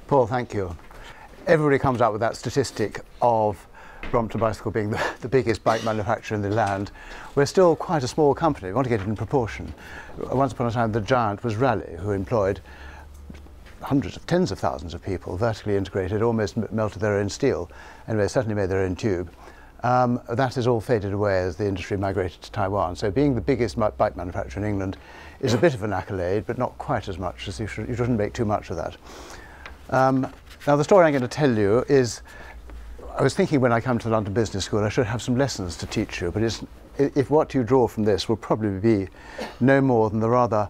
Paul, thank you. Everybody comes out with that statistic of Brompton Bicycle being the biggest bike manufacturer in the land. We're still quite a small company. We want to get it in proportion. Once upon a time, the giant was Raleigh, who employed hundreds of, tens of thousands of people, vertically integrated, almost melted their own steel. Anyway, certainly made their own tube. That has all faded away as the industry migrated to Taiwan. So being the biggest bike manufacturer in England is a bit of an accolade, but not quite as much, as you shouldn't make too much of that. Now the story I'm going to tell you is, I was thinking when I come to London Business School I should have some lessons to teach you, but if what you draw from this will probably be no more than the rather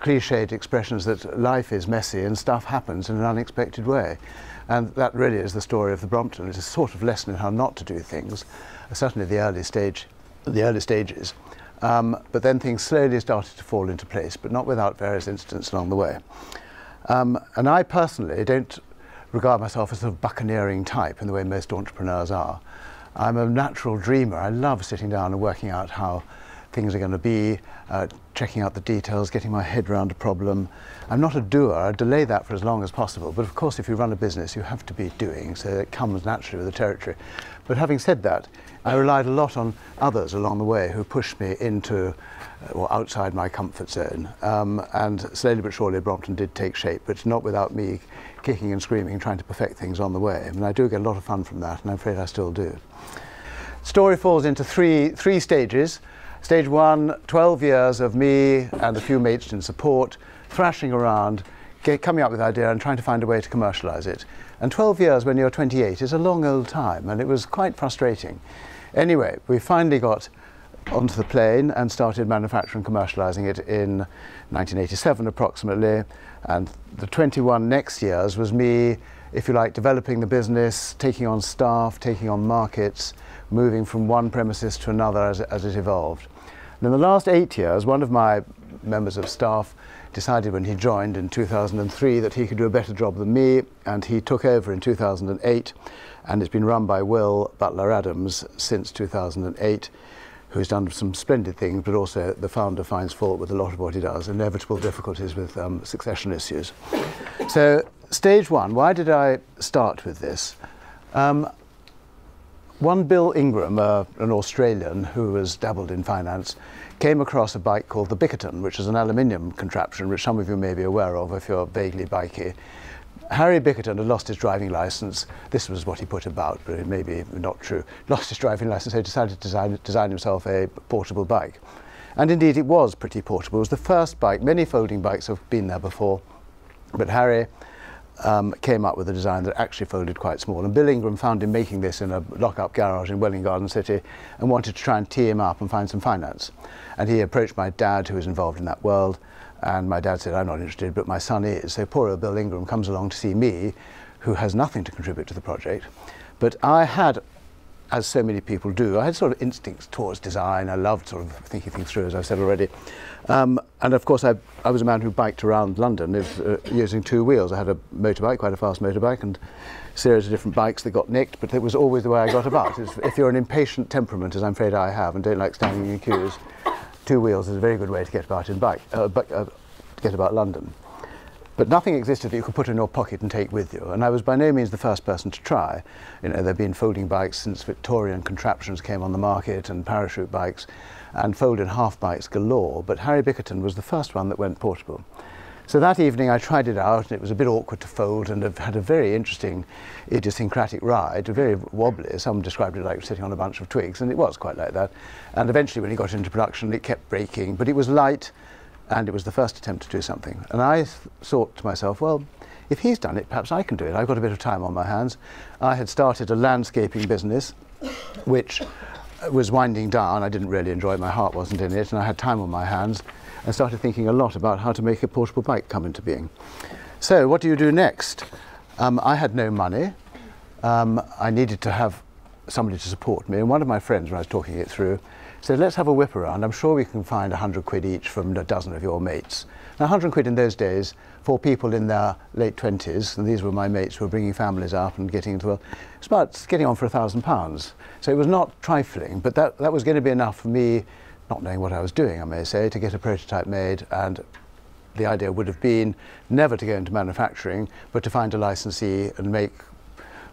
cliched expressions that life is messy and stuff happens in an unexpected way. And that really is the story of the Brompton. It's a sort of lesson in how not to do things, certainly the early stages. But then things slowly started to fall into place, but not without various incidents along the way. And I personally don't regard myself as a buccaneering type in the way most entrepreneurs are. I'm a natural dreamer. I love sitting down and working out how things are going to be, checking out the details, getting my head around a problem. I'm not a doer. I delay that for as long as possible. But of course, if you run a business, you have to be doing, so it comes naturally with the territory. But having said that, I relied a lot on others along the way who pushed me into or outside my comfort zone. And slowly but surely, Brompton did take shape, but not without me kicking and screaming and trying to perfect things on the way. I mean, I do get a lot of fun from that, and I'm afraid I still do. Story falls into three stages. Stage one, 12 years of me and a few mates in support, thrashing around, coming up with the idea and trying to find a way to commercialise it. And 12 years when you're 28 is a long old time, and it was quite frustrating. Anyway, we finally got onto the plane and started manufacturing and commercialising it in 1987 approximately, and the 21 next years was me, if you like, developing the business, taking on staff, taking on markets, moving from one premises to another as it evolved. And in the last 8 years, one of my members of staff decided when he joined in 2003 that he could do a better job than me, and he took over in 2008, and it's been run by Will Butler-Adams since 2008, who's done some splendid things, but also the founder finds fault with a lot of what he does, inevitable difficulties with succession issues. So stage one, why did I start with this? One Bill Ingram, an Australian who has dabbled in finance, came across a bike called the Bickerton, which is an aluminium contraption, which some of you may be aware of if you're vaguely bikey. Harry Bickerton had lost his driving licence. This was what he put about, but it may be not true. Lost his driving licence, so he decided to design himself a portable bike. And indeed it was pretty portable. It was the first bike. Many folding bikes have been there before, but Harry came up with a design that actually folded quite small. And Bill Ingram found him making this in a lock-up garage in Welwyn Garden City and wanted to try and tee him up and find some finance. And he approached my dad, who was involved in that world, and my dad said, I'm not interested, but my son is. So poor old Bill Ingram comes along to see me, who has nothing to contribute to the project. But I had, as so many people do, I had sort of instincts towards design. I loved sort of thinking things through, as I've said already. And of course, I was a man who biked around London using two wheels. I had a motorbike, quite a fast motorbike, and a series of different bikes that got nicked, but it was always the way I got about. If you're an impatient temperament, as I'm afraid I have, and don't like standing in queues, two wheels is a very good way to get about London. But nothing existed that you could put in your pocket and take with you. And I was by no means the first person to try. You know, there have been folding bikes since Victorian contraptions came on the market, and parachute bikes, and folded half bikes galore. But Harry Bickerton was the first one that went portable. So that evening I tried it out, and it was a bit awkward to fold, and I've had a very interesting, idiosyncratic ride, very wobbly. Some described it like sitting on a bunch of twigs, and it was quite like that. And eventually when it got into production, it kept breaking, but it was light, and it was the first attempt to do something. And I thought to myself, well, if he's done it, perhaps I can do it. I've got a bit of time on my hands. I had started a landscaping business, which was winding down. I didn't really enjoy it, my heart wasn't in it, and I had time on my hands, and started thinking a lot about how to make a portable bike come into being. So what do you do next? I had no money. I needed to have somebody to support me, and one of my friends, when I was talking it through, said, let's have a whip around. I'm sure we can find 100 quid each from a dozen of your mates. Now 100 quid in those days for people in their late 20s, and these were my mates who were bringing families up and getting into, well, it's about getting on for £1,000. So it was not trifling, but that was going to be enough for me, not knowing what I was doing, I may say, to get a prototype made and the idea would have been never to go into manufacturing, but to find a licensee and make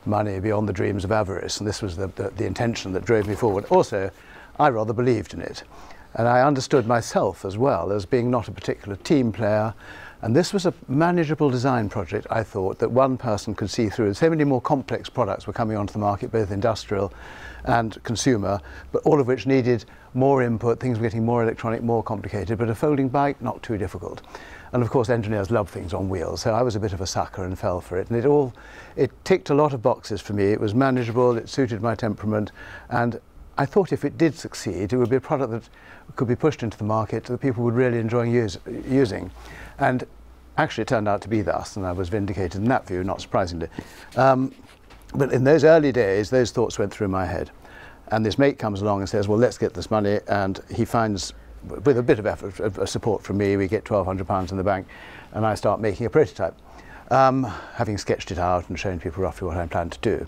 money beyond the dreams of avarice. And this was the intention that drove me forward. Also, I rather believed in it. And I understood myself as well as being not a particular team player. And this was a manageable design project, I thought, that one person could see through. So many more complex products were coming onto the market, both industrial and consumer, but all of which needed more input. Things were getting more electronic, more complicated, but a folding bike, not too difficult. And of course, engineers love things on wheels, so I was a bit of a sucker and fell for it. And it ticked a lot of boxes for me. It was manageable, it suited my temperament, and I thought if it did succeed, it would be a product that could be pushed into the market that people would really enjoy using. And actually it turned out to be thus, and I was vindicated in that view, not surprisingly. But in those early days, those thoughts went through my head. And this mate comes along and says, well, let's get this money, and he finds, with a bit of effort, of support from me, we get £1,200 in the bank, and I start making a prototype, having sketched it out and shown people roughly what I planned to do.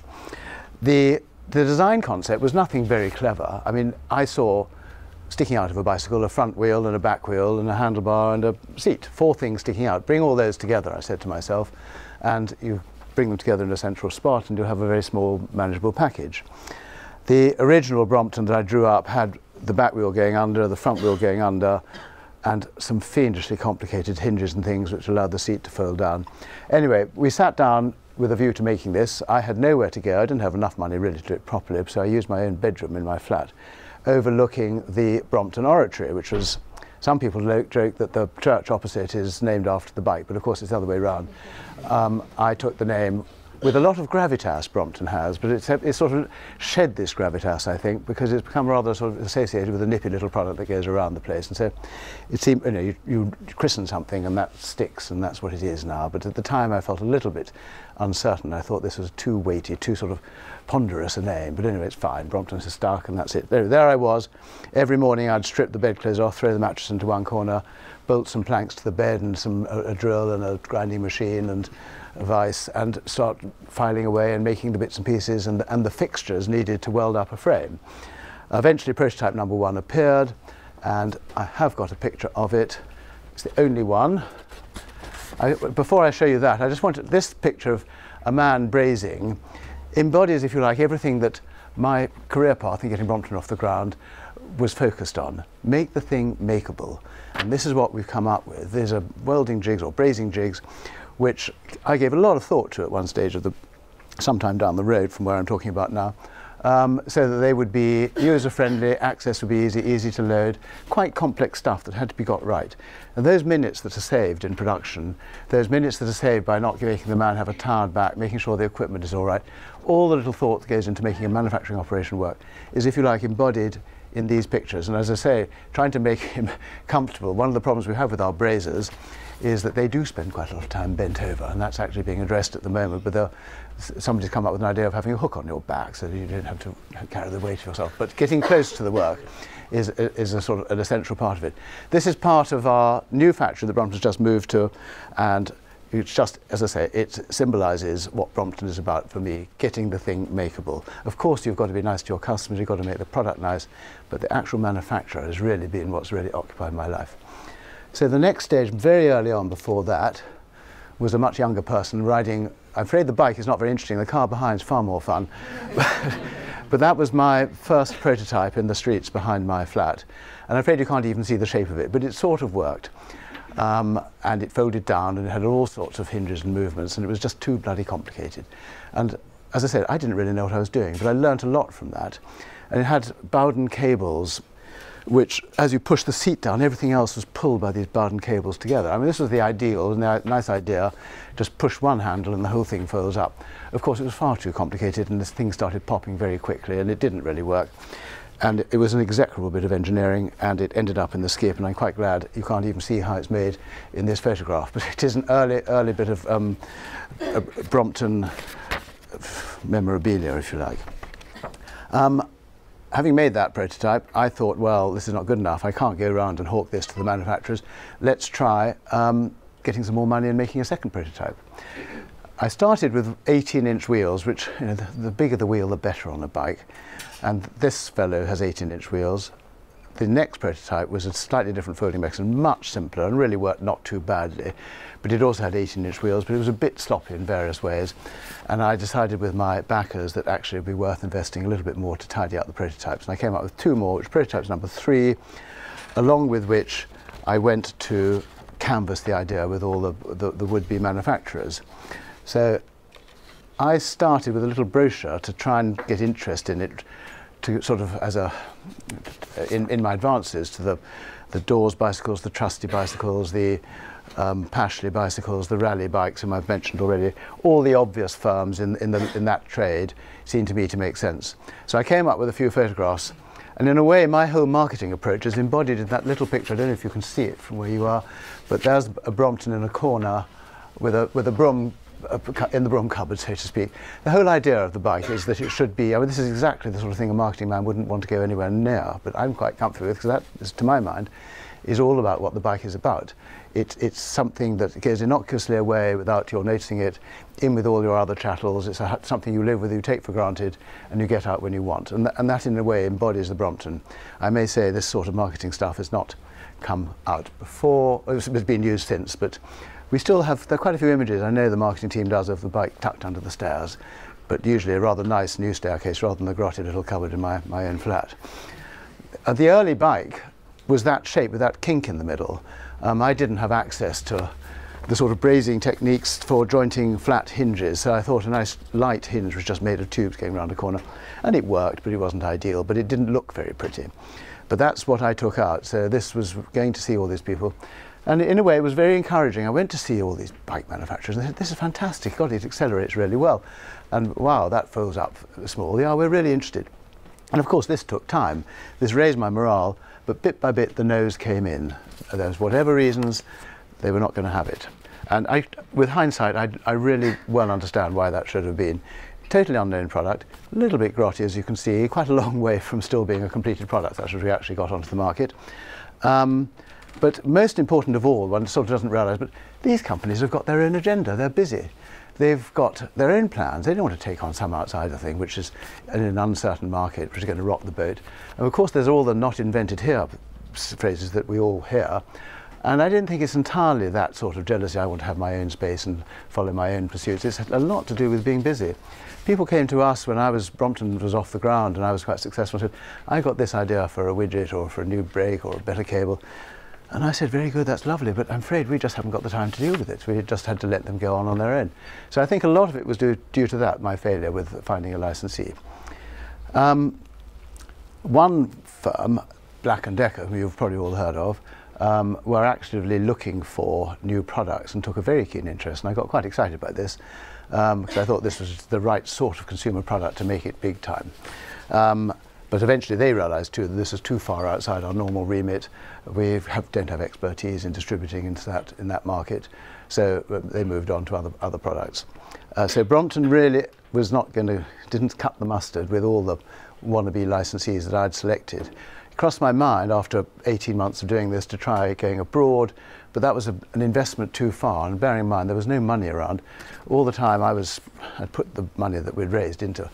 The design concept was nothing very clever. I mean, I saw sticking out of a bicycle a front wheel and a back wheel and a handlebar and a seat, 4 things sticking out. Bring all those together, I said to myself, and you bring them together in a central spot and you'll have a very small, manageable package. The original Brompton that I drew up had the back wheel going under, the front wheel going under, and some fiendishly complicated hinges and things which allowed the seat to fold down. Anyway, we sat down with a view to making this. I had nowhere to go. I didn't have enough money really to do it properly, so I used my own bedroom in my flat, overlooking the Brompton Oratory, which was, some people joke that the church opposite is named after the bike, but of course it's the other way around. I took the name with a lot of gravitas, Brompton has, but it's sort of shed this gravitas, I think, because it's become rather sort of associated with a nippy little product that goes around the place. And so it seemed, you know, you christen something and that sticks, and that's what it is now. But at the time I felt a little bit uncertain. I thought this was too weighty, too sort of ponderous a name. But anyway, it's fine. Brompton's is stuck, and that's it. There I was. Every morning I'd strip the bedclothes off, throw the mattress into one corner, bolt some planks to the bed and a drill and a grinding machine and a vise, and start filing away and making the bits and pieces and the fixtures needed to weld up a frame. Eventually prototype number 1 appeared, and I have got a picture of it. It's the only one. Before I show you that, I just wanted, this picture of a man brazing embodies, if you like, everything that my career path in getting Brompton off the ground was focused on. Make the thing makeable. And this is what we've come up with. These are welding jigs or brazing jigs, which I gave a lot of thought to at one stage of sometime down the road from where I'm talking about now, so that they would be user-friendly, access would be easy to load, quite complex stuff that had to be got right. And those minutes that are saved in production, those minutes that are saved by not making the man have a tired back, making sure the equipment is all right, all the little thought that goes into making a manufacturing operation work is, if you like, embodied in these pictures. And as I say, trying to make him comfortable. One of the problems we have with our brazers is that they do spend quite a lot of time bent over, and that's actually being addressed at the moment. But somebody's come up with an idea of having a hook on your back so that you don't have to carry the weight of yourself. But getting close to the work is a sort of an essential part of it. This is part of our new factory that Brompton's just moved to, and it's just, as I say, it symbolises what Brompton is about for me, getting the thing makeable. Of course, you've got to be nice to your customers, you've got to make the product nice, but the actual manufacturer has really been what's really occupied my life. So the next stage, very early on before that, was a much younger person riding. I'm afraid the bike is not very interesting, the car behind is far more fun. But that was my first prototype in the streets behind my flat. And I'm afraid you can't even see the shape of it, but it sort of worked. And it folded down and it had all sorts of hinges and movements, and it was just too bloody complicated. And as I said, I didn't really know what I was doing, but I learnt a lot from that. And it had Bowden cables, which, as you push the seat down, everything else was pulled by these Bowden cables together. I mean, this was the ideal, and the nice idea, just push one handle and the whole thing folds up. Of course, it was far too complicated, and this thing started popping very quickly, and it didn't really work. And it was an execrable bit of engineering, and it ended up in the skip, and I'm quite glad you can't even see how it's made in this photograph, but it is an early bit of Brompton memorabilia, if you like. Having made that prototype, I thought, well, this is not good enough. I can't go around and hawk this to the manufacturers. Let's try getting some more money and making a second prototype. I started with 18-inch wheels, which, you know, the bigger the wheel, the better on a bike. And this fellow has 18-inch wheels. the next prototype was a slightly different folding mechanism, much simpler and really worked not too badly. But it also had 18-inch wheels, but it was a bit sloppy in various ways. And I decided with my backers that actually it would be worth investing a little bit more to tidy up the prototypes. And I came up with 2 more, which prototypes number 3, along with which I went to canvass the idea with all the would-be manufacturers. So I started with a little brochure to try and get interest in it, to sort of as a in my advances to the Dawes bicycles, the Trusty bicycles, the Pashley bicycles, the rally bikes, whom I've mentioned already. All the obvious firms in that trade seemed to me to make sense. So I came up with a few photographs, and in a way my whole marketing approach is embodied in that little picture. I don't know if you can see it from where you are, but there's a Brompton in a corner with a broom in the broom cupboard, so to speak. The whole idea of the bike is that it should be, I mean, this is exactly the sort of thing a marketing man wouldn't want to go anywhere near, but I'm quite comfortable with, because that is, to my mind, is all about what the bike is about. It's something that goes innocuously away without your noticing it, in with all your other chattels. It's something you live with, you take for granted, and you get out when you want. And that in a way embodies the Brompton. I may say this sort of marketing stuff has not come out before, it's been used since, but we still have, there are quite a few images I know the marketing team does of the bike tucked under the stairs, but usually a rather nice new staircase rather than the grotty little cupboard in my own flat. The early bike was that shape with that kink in the middle. I didn't have access to the sort of brazing techniques for jointing flat hinges, so I thought a nice light hinge was just made of tubes going around a corner, and it worked, but it wasn't ideal, but it didn't look very pretty. But that's what I took out, so this was going to see all these people. And in a way, it was very encouraging. I went to see all these bike manufacturers and they said, this is fantastic, God, it accelerates really well. And wow, that folds up small. Yeah, we're really interested. And of course, this took time. This raised my morale, but bit by bit, the no's came in. There was whatever reasons, they were not going to have it. And with hindsight, I really well understand why that should have been. Totally unknown product, a little bit grotty, as you can see, quite a long way from still being a completed product. That's what we actually got onto the market. But most important of all, one sort of doesn't realise, but these companies have got their own agenda. They're busy. They've got their own plans. They don't want to take on some outsider thing, which is in an uncertain market, which is going to rock the boat. And of course, there's all the not invented here phrases that we all hear. And I don't think it's entirely that sort of jealousy. I want to have my own space and follow my own pursuits. It's a lot to do with being busy. People came to us when Brompton was off the ground and I was quite successful, and said, I got this idea for a widget or for a new brake or a better cable. And I said, very good, that's lovely, but I'm afraid we just haven't got the time to deal with it. We just had to let them go on their own. So I think a lot of it was due to that, my failure with finding a licensee. One firm, Black & Decker, who you've probably all heard of, were actively looking for new products and took a very keen interest. And I got quite excited by this because I thought this was the right sort of consumer product to make it big time. But eventually they realised too that this is too far outside our normal remit. We don't have expertise in distributing in that market, so they moved on to other products. So Brompton really was didn't cut the mustard with all the wannabe licensees that I'd selected. It crossed my mind after 18 months of doing this to try going abroad, but that was an investment too far, and bearing in mind there was no money around. All the time I'd put the money that we'd raised into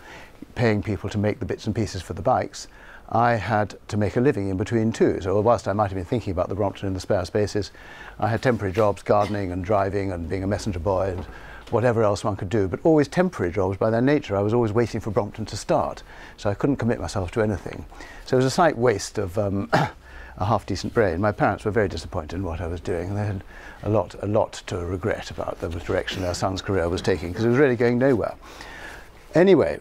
paying people to make the bits and pieces for the bikes. I had to make a living in between too. So whilst I might have been thinking about the Brompton in the spare spaces, I had temporary jobs, gardening and driving and being a messenger boy and whatever else one could do, but always temporary jobs by their nature. I was always waiting for Brompton to start, so I couldn't commit myself to anything. So it was a slight waste of a half-decent brain. My parents were very disappointed in what I was doing, and they had a lot to regret about the direction their son's career was taking, because it was really going nowhere. Anyway,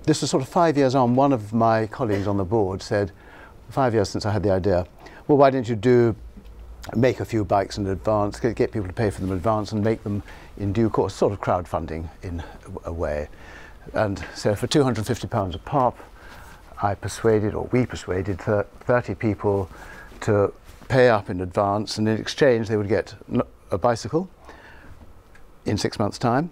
this was sort of 5 years on. One of my colleagues on the board said, 5 years since I had the idea, well, why don't you make a few bikes in advance, get people to pay for them in advance and make them in due course, sort of crowdfunding in a way. And so for £250 a pop, we persuaded 30 people to pay up in advance, and in exchange they would get a bicycle in 6 months' time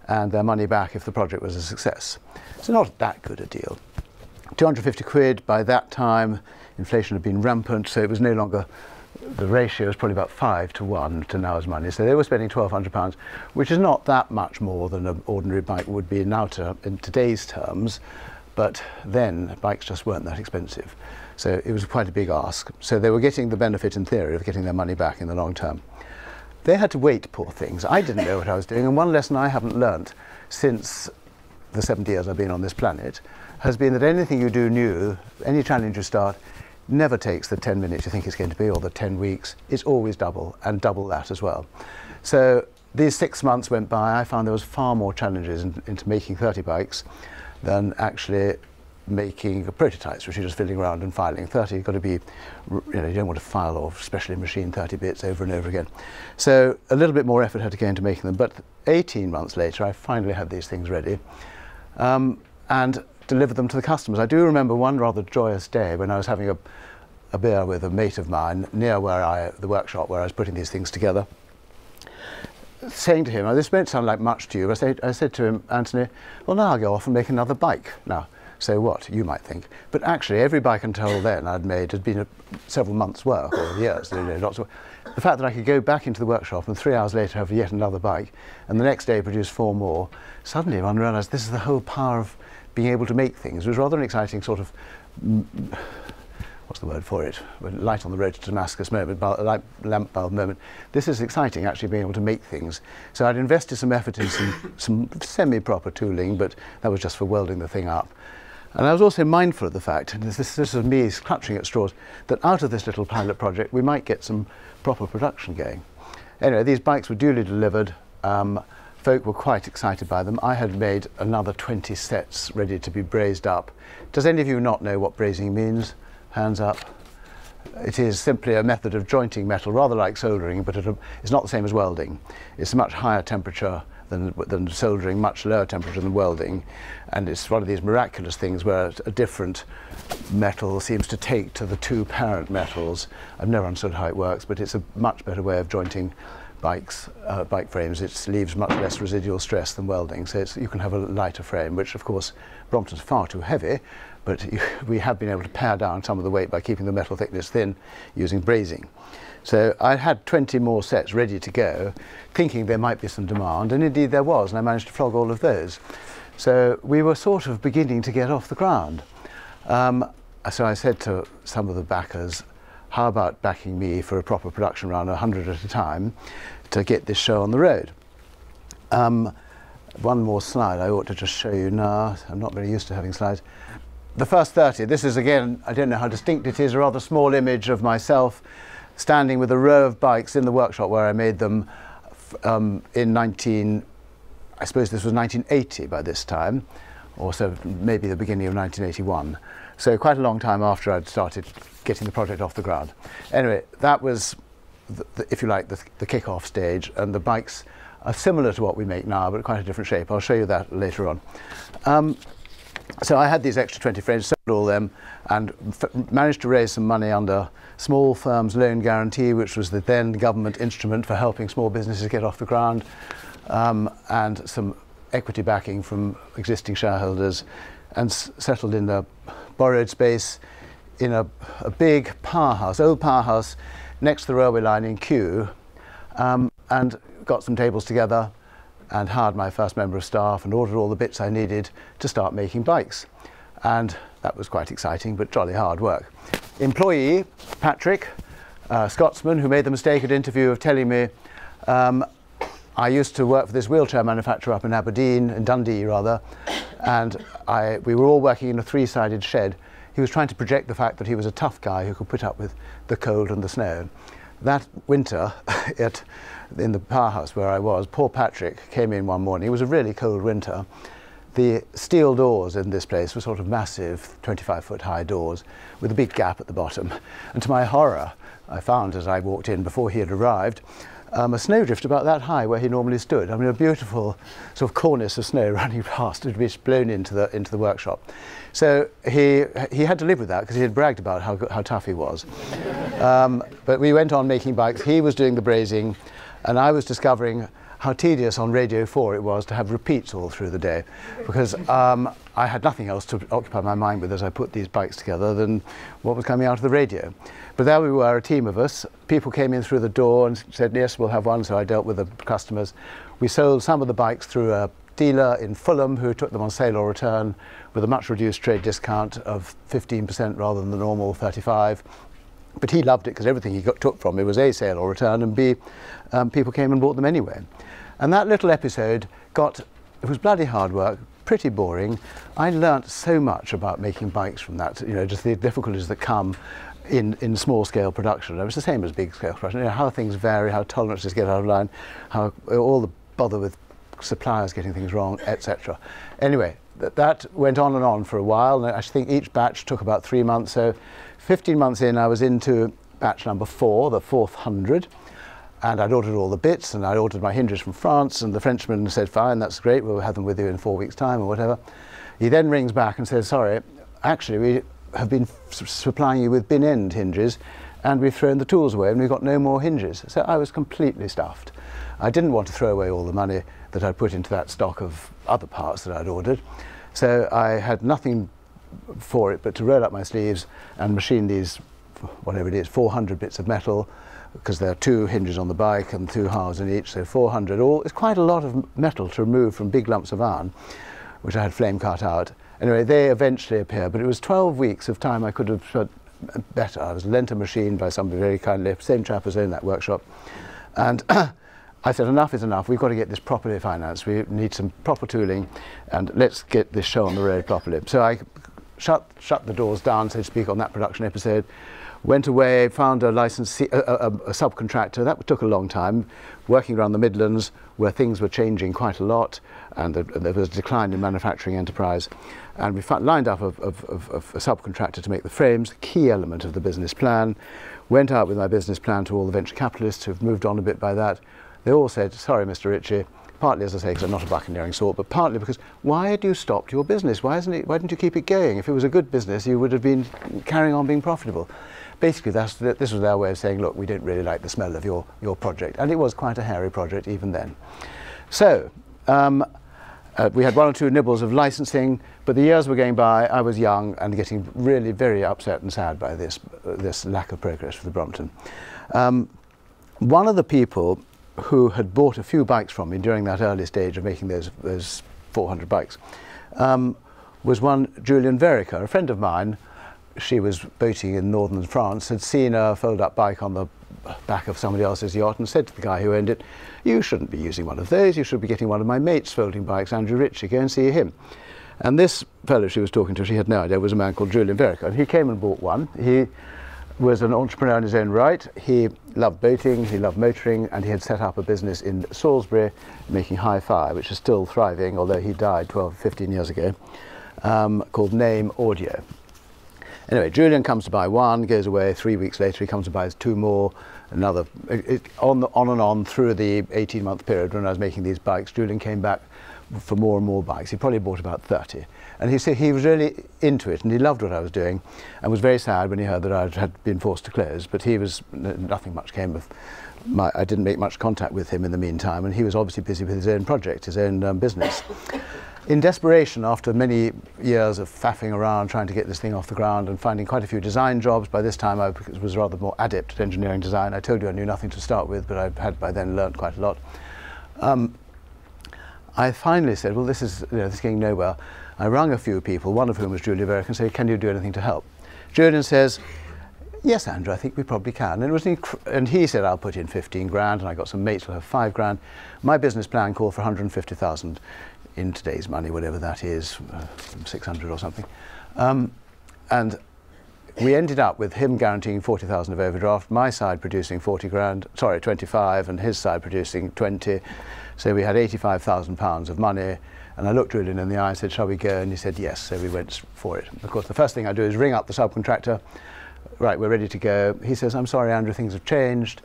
and their money back if the project was a success. So not that good a deal. 250 quid, by that time inflation had been rampant, so it was no longer, the ratio was probably about 5 to 1 to now's money. So they were spending £1,200, which is not that much more than an ordinary bike would be now in today's terms, but then bikes just weren't that expensive. So it was quite a big ask. So they were getting the benefit in theory of getting their money back in the long term. They had to wait, poor things. I didn't know what I was doing, and one lesson I haven't learnt since the 70 years I've been on this planet has been that anything you do new, any challenge you start, never takes the 10 minutes you think it's going to be, or the 10 weeks. It's always double, and double that as well. So these 6 months went by. I found there was far more challenges into making 30 bikes than actually making prototypes, which you're just fiddling around and filing. 30, you've got to be, you don't want to file or specially machine 30 bits over and over again. So a little bit more effort had to go into making them. But 18 months later, I finally had these things ready and delivered them to the customers. I do remember one rather joyous day when I was having a beer with a mate of mine near the workshop where I was putting these things together, saying to him, now this won't sound like much to you, but I said to him, Anthony, well, now I'll go off and make another bike. Now, so what, you might think. But actually, every bike until then I'd made had been several months' work, or years. Lots of. The fact that I could go back into the workshop and 3 hours later have yet another bike, and the next day produce 4 more, suddenly one realised this is the whole power of being able to make things. It was rather an exciting sort of, what's the word for it? Light on the road to Damascus moment, lamp bulb moment. This is exciting, actually being able to make things. So I'd invested some effort in some semi-proper tooling, but that was just for welding the thing up. And I was also mindful of the fact, and this is me clutching at straws, that out of this little pilot project we might get some proper production going. Anyway, these bikes were duly delivered. Folk were quite excited by them. I had made another 20 sets ready to be brazed up. Does any of you not know what brazing means? Hands up. It is simply a method of jointing metal, rather like soldering, but it's not the same as welding. It's a much higher temperature than soldering, much lower temperature than welding, and it's one of these miraculous things where a different metal seems to take to the 2 parent metals. I've never understood how it works, but it's a much better way of jointing bike frames. It leaves much less residual stress than welding, so you can have a lighter frame, which of course Brompton's far too heavy, but we have been able to pare down some of the weight by keeping the metal thickness thin using brazing. So I had 20 more sets ready to go, thinking there might be some demand, and indeed there was, and I managed to flog all of those. So we were sort of beginning to get off the ground. So I said to some of the backers, how about backing me for a proper production run, 100 at a time, to get this show on the road? One more slide I ought to just show you now. I'm not very used to having slides. The first 30, this is again, I don't know how distinct it is, a rather small image of myself standing with a row of bikes in the workshop where I made them I suppose this was 1980 by this time, or so maybe the beginning of 1981. So quite a long time after I'd started getting the project off the ground. Anyway, that was, if you like, the kick-off stage, and the bikes are similar to what we make now, but quite a different shape. I'll show you that later on. So I had these extra 20 frames, sold all them, and managed to raise some money under Small Firms Loan Guarantee, which was the then government instrument for helping small businesses get off the ground, and some equity backing from existing shareholders, and settled in a borrowed space in a big powerhouse, old powerhouse, next to the railway line in Kew, and got some tables together and hired my first member of staff and ordered all the bits I needed to start making bikes. And that was quite exciting, but jolly hard work. Employee, Patrick, a Scotsman, who made the mistake at interview of telling me, I used to work for this wheelchair manufacturer up in Aberdeen, in Dundee rather, and we were all working in a 3-sided shed. He was trying to project the fact that he was a tough guy who could put up with the cold and the snow. That winter in the powerhouse where I was, poor Patrick came in one morning. It was a really cold winter. The steel doors in this place were sort of massive 25-foot high doors with a big gap at the bottom. And to my horror, I found as I walked in before he had arrived, a snowdrift about that high where he normally stood. I mean, a beautiful sort of cornice of snow running past, it had been blown into the workshop. So he had to live with that because he had bragged about how tough he was. But we went on making bikes. He was doing the brazing, and I was discovering how tedious on Radio 4 it was to have repeats all through the day, because I had nothing else to occupy my mind with as I put these bikes together than what was coming out of the radio. But there we were, a team of us. People came in through the door and said, yes, we'll have one, so I dealt with the customers. We sold some of the bikes through a dealer in Fulham who took them on sale or return with a much reduced trade discount of 15% rather than the normal 35%. But he loved it because everything he took from me was A, sale or return, and B, people came and bought them anyway. And that little episode it was bloody hard work, pretty boring. I learnt so much about making bikes from that, you know, just the difficulties that come in small scale production. It was the same as big scale production, you know, how things vary, how tolerances get out of line, how all the bother with suppliers getting things wrong, etc. Anyway, that went on and on for a while, and I think each batch took about 3 months. So 15 months in, I was into batch number 4, the 4th 100, and I'd ordered all the bits, and I'd ordered my hinges from France, and the Frenchman said, fine, that's great, we'll have them with you in 4 weeks' time or whatever. He then rings back and says, sorry, actually we have been supplying you with bin end hinges, and we've thrown the tools away and we've got no more hinges. So I was completely stuffed. I didn't want to throw away all the money that I'd put into that stock of other parts that I'd ordered. So I had nothing for it but to roll up my sleeves and machine these, whatever it is, 400 bits of metal, because there are 2 hinges on the bike and 2 halves in each, so 400. It's quite a lot of metal to remove from big lumps of iron, which I had flame cut out. Anyway, they eventually appeared, but it was 12 weeks of time I could have spent better. I was lent a machine by somebody very kindly, same chap as owned that workshop, and I said, enough is enough, we've got to get this properly financed, we need some proper tooling, and let's get this show on the road properly. So I shut the doors down, so to speak, on that production episode, went away, found a licensee, a subcontractor. That took a long time, working around the Midlands where things were changing quite a lot, and there was a decline in manufacturing enterprise, and we lined up a subcontractor to make the frames, a key element of the business plan. Went out with my business plan to all the venture capitalists who've moved on a bit by that. They all said, sorry, Mr. Ritchie, partly, as I say, because I'm not a buccaneering sort, but partly because, why had you stopped your business? Why didn't you keep it going? If it was a good business, you would have been carrying on being profitable. Basically, this was their way of saying, look, we don't really like the smell of your project. And it was quite a hairy project even then. So, we had 1 or 2 nibbles of licensing, but the years were going by, I was young and getting really very upset and sad by this lack of progress for the Brompton. One of the people who had bought a few bikes from me during that early stage of making those 400 bikes was one Julian Verica, a friend of mine. She was boating in northern France, had seen a fold-up bike on the back of somebody else's yacht and said to the guy who owned it, you shouldn't be using one of those, you should be getting one of my mate's folding bikes, Andrew Ritchie, go and see him. And this fellow she was talking to, she had no idea, was a man called Julian Verica, and he came and bought one. He was an entrepreneur in his own right. He loved boating, he loved motoring, and he had set up a business in Salisbury making hi-fi, which is still thriving, although he died 12, 15 years ago, called Name Audio. Anyway, Julian comes to buy one, goes away, 3 weeks later he comes and buys 2 more, another, on and on through the 18-month period when I was making these bikes. Julian came back for more and more bikes. He probably bought about 30. And he said he was really into it and he loved what I was doing and was very sad when he heard that I had been forced to close, but nothing much came of I didn't make much contact with him in the meantime, and he was obviously busy with his own project, his own business. In desperation, after many years of faffing around trying to get this thing off the ground and finding quite a few design jobs, by this time I was rather more adept at engineering design. I told you I knew nothing to start with, but I had by then learnt quite a lot. I finally said, well, this is getting nowhere. I rang a few people, one of whom was Julian Verica, and said, can you do anything to help? Julian says, yes, Andrew, I think we probably can. And he said, I'll put in 15 grand, and I got some mates who'll have 5 grand. My business plan called for 150,000 in today's money, whatever that is, 600 or something. And we ended up with him guaranteeing 40,000 of overdraft, my side producing 25, and his side producing 20. So we had 85,000 pounds of money. And I looked Julian in the eye and said, shall we go? And he said, yes. So we went for it. Of course, the first thing I do is ring up the subcontractor. Right, we're ready to go. He says, I'm sorry, Andrew, things have changed.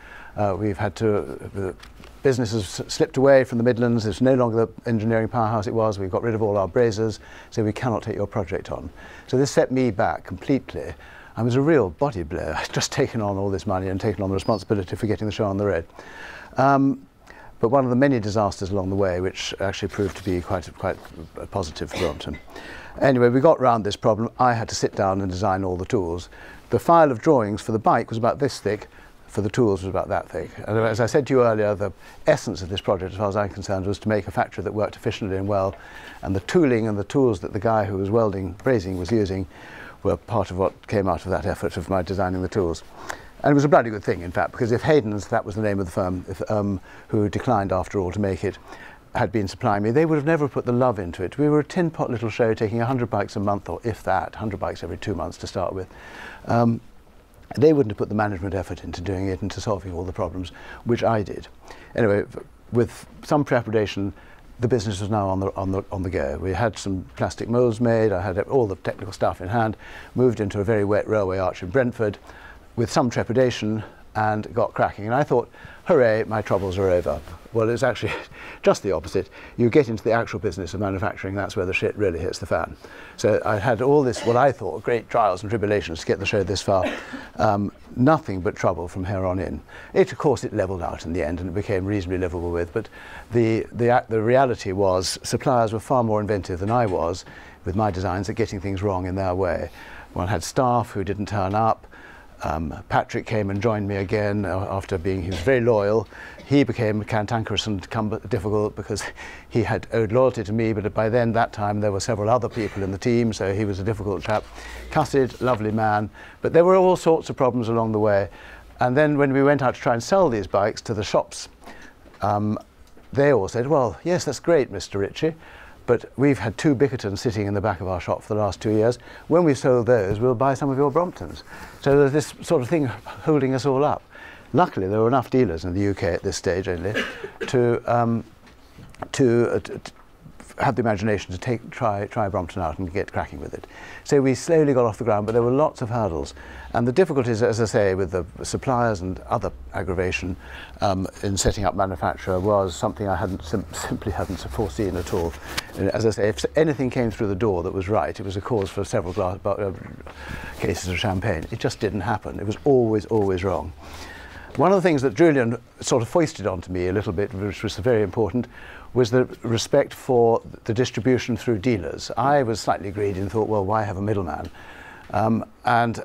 We've had to, the business has slipped away from the Midlands. It's no longer the engineering powerhouse it was. We've got rid of all our brazers, so we cannot take your project on. So this set me back completely. I was a real body blow. I'd just taken on all this money and taken on the responsibility for getting the show on the road. But one of the many disasters along the way, which actually proved to be quite positive for Brompton. Anyway, we got round this problem. I had to sit down and design all the tools. The file of drawings for the bike was about this thick, for the tools was about that thick. And as I said to you earlier, the essence of this project, as far as I'm concerned, was to make a factory that worked efficiently and well, and the tooling and the tools that the guy who was brazing was using were part of what came out of that effort of my designing the tools. And it was a bloody good thing, in fact, because if Hayden's, that was the name of the firm, who declined after all to make it, had been supplying me, they would have never put the love into it. We were a tin pot little show taking 100 bikes a month, or if that, 100 bikes every 2 months to start with. They wouldn't have put the management effort into doing it and to solving all the problems, which I did. Anyway, with some preparation, the business was now on the go. We had some plastic moulds made, I had all the technical stuff in hand, moved into a very wet railway arch in Brentford with some trepidation, and got cracking. And I thought, hooray, my troubles are over. Well, it's actually just the opposite. You get into the actual business of manufacturing, that's where the shit really hits the fan. So I had all this, what I thought, great trials and tribulations to get the show this far. Nothing but trouble from here on in. Of course, it leveled out in the end and it became reasonably livable with, but the reality was suppliers were far more inventive than I was with my designs at getting things wrong in their way. One had staff who didn't turn up. Patrick came and joined me again after he was very loyal. He became cantankerous and difficult because he had owed loyalty to me, but by then, that time, there were several other people in the team, so he was a difficult chap. Cussed, lovely man, but there were all sorts of problems along the way. And then when we went out to try and sell these bikes to the shops, they all said, well, yes, that's great, Mr. Ritchie, but we've had 2 Bickertons sitting in the back of our shop for the last 2 years. When we've sold those, we'll buy some of your Bromptons. So there's this sort of thing holding us all up. Luckily, there were enough dealers in the UK at this stage only to have the imagination to try Brompton out and get cracking with it. So we slowly got off the ground, but there were lots of hurdles. And the difficulties, as I say, with the suppliers and other aggravation in setting up manufacture was something I simply hadn't foreseen at all. And as I say, if anything came through the door that was right, it was a cause for several cases of champagne. It just didn't happen. It was always, always wrong. One of the things that Julian sort of foisted onto me a little bit, which was very important, was the respect for the distribution through dealers. I was slightly greedy and thought, well, why have a middleman? And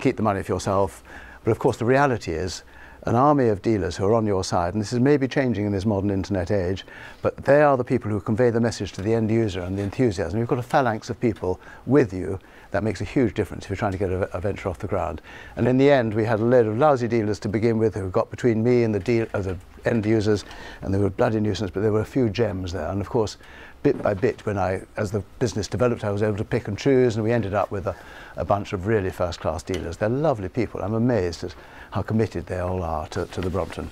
keep the money for yourself. But of course, the reality is an army of dealers who are on your side, and this is maybe changing in this modern internet age, but they are the people who convey the message to the end user and the enthusiasm. You've got a phalanx of people with you. That makes a huge difference if you're trying to get a venture off the ground. And in the end, we had a load of lousy dealers to begin with who got between me and the end users, and they were bloody nuisance, but there were a few gems there. And of course, bit by bit, as the business developed, I was able to pick and choose, and we ended up with a bunch of really first-class dealers. They're lovely people. I'm amazed at how committed they all are to the Brompton.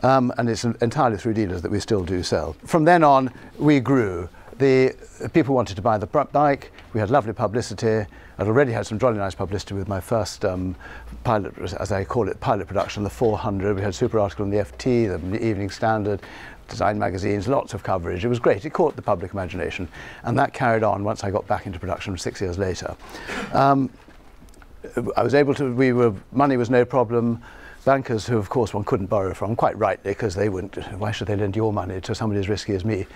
And it's entirely through dealers that we still do sell. From then on, we grew. The people wanted to buy the bike. We had lovely publicity. I'd already had some jolly nice publicity with my first pilot, as I call it, pilot production, the 400. We had a super article in the FT, the Evening Standard, design magazines, lots of coverage. It was great. It caught the public imagination. And that carried on once I got back into production 6 years later. I was able to, money was no problem. Bankers who, of course, one couldn't borrow from, quite rightly, because they wouldn't, why should they lend your money to somebody as risky as me?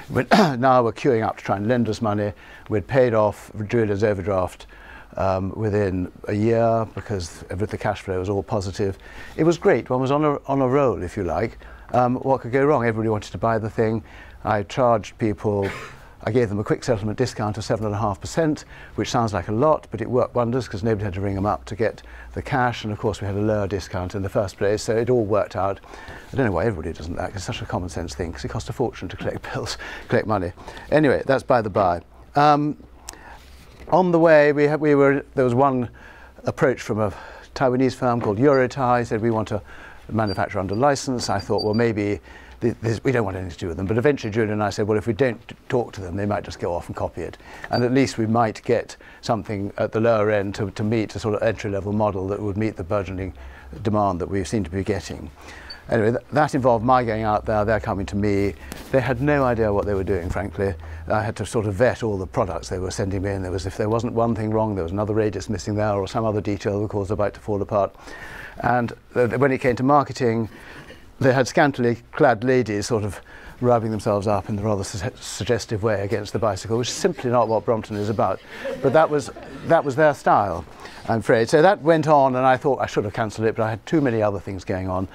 But now we're queuing up to try and lend us money. We'd paid off Julian's overdraft within a year because the cash flow was all positive. It was great. One was on a roll, if you like. What could go wrong? Everybody wanted to buy the thing. I charged people, I gave them a quick settlement discount of 7.5%, which sounds like a lot, but it worked wonders because nobody had to ring them up to get the cash, and of course we had a lower discount in the first place, so it all worked out. I don't know why everybody doesn't that, it's such a common sense thing, because it costs a fortune to collect bills, collect money. Anyway, that's by the by. On the way, there was one approach from a Taiwanese firm called Eurotai, said we want to manufacture under license. I thought, well, maybe we don't want anything to do with them. But eventually Julian and I said, well, if we don't talk to them, they might just go off and copy it. And at least we might get something at the lower end to meet a sort of entry-level model that would meet the burgeoning demand that we seem to be getting. Anyway, that involved my going out there, they're coming to me. They had no idea what they were doing, frankly. I had to sort of vet all the products they were sending me in. If there wasn't one thing wrong, there was another radius missing there or some other detail that caused the bike to fall apart. And when it came to marketing, they had scantily clad ladies sort of rubbing themselves up in the rather suggestive way against the bicycle, which is simply not what Brompton is about. But that was their style, I'm afraid. So that went on, and I thought I should have cancelled it, but I had too many other things going on.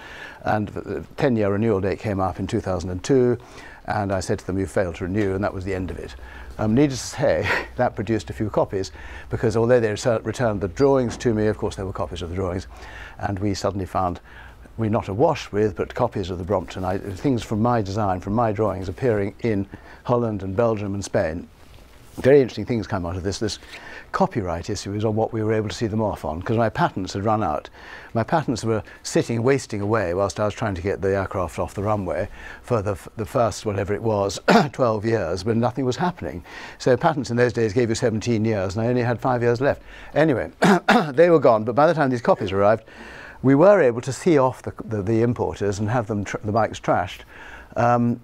And the 10-year renewal date came up in 2002, and I said to them, "You failed to renew," and that was the end of it. Needless to say, that produced a few copies, because although they returned the drawings to me, of course there were copies of the drawings, and we suddenly found we're not awash with, but copies of the Brompton, things from my design, from my drawings, appearing in Holland and Belgium and Spain. Very interesting things come out of this. This copyright issue is on what we were able to see them off on, because my patents had run out. My patents were sitting, wasting away, whilst I was trying to get the aircraft off the runway for the first, whatever it was, 12 years, when nothing was happening. So patents in those days gave you 17 years, and I only had 5 years left. Anyway, they were gone, but by the time these copies arrived, we were able to see off the importers and have them the bikes trashed on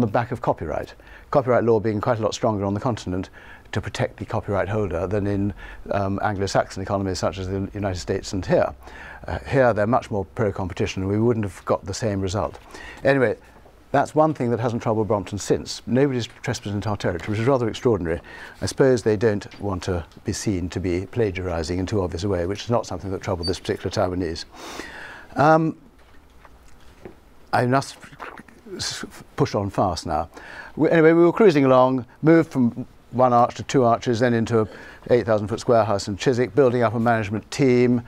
the back of copyright. Copyright law being quite a lot stronger on the continent to protect the copyright holder than in Anglo-Saxon economies such as the United States and here. Here they're much more pro-competition, and we wouldn't have got the same result. Anyway, that's one thing that hasn't troubled Brompton since. Nobody's trespassed into our territory, which is rather extraordinary. I suppose they don't want to be seen to be plagiarising in too obvious a way, which is not something that troubled this particular Taiwanese. I must push on fast now. Anyway, we were cruising along, moved from 1 arch to 2 arches, then into an 8,000-foot square house in Chiswick, building up a management team.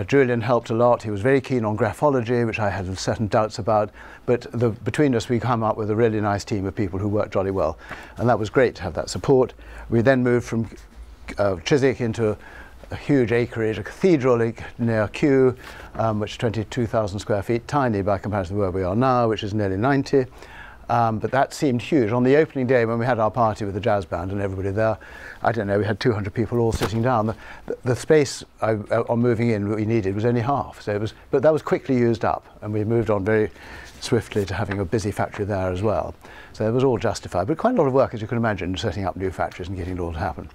Julian helped a lot. He was very keen on graphology, which I had certain doubts about, but between us we come up with a really nice team of people who worked jolly well, and that was great to have that support. We then moved from Chiswick into a huge acreage, a cathedral near Kew, which is 22,000 square feet, tiny by comparison to where we are now, which is nearly 90. But that seemed huge. On the opening day, when we had our party with the jazz band and everybody there, I don't know, we had 200 people all sitting down. The space on moving in we needed was only half. So but that was quickly used up, and we moved on very swiftly to having a busy factory there as well. So it was all justified. But quite a lot of work, as you can imagine, setting up new factories and getting it all to happen.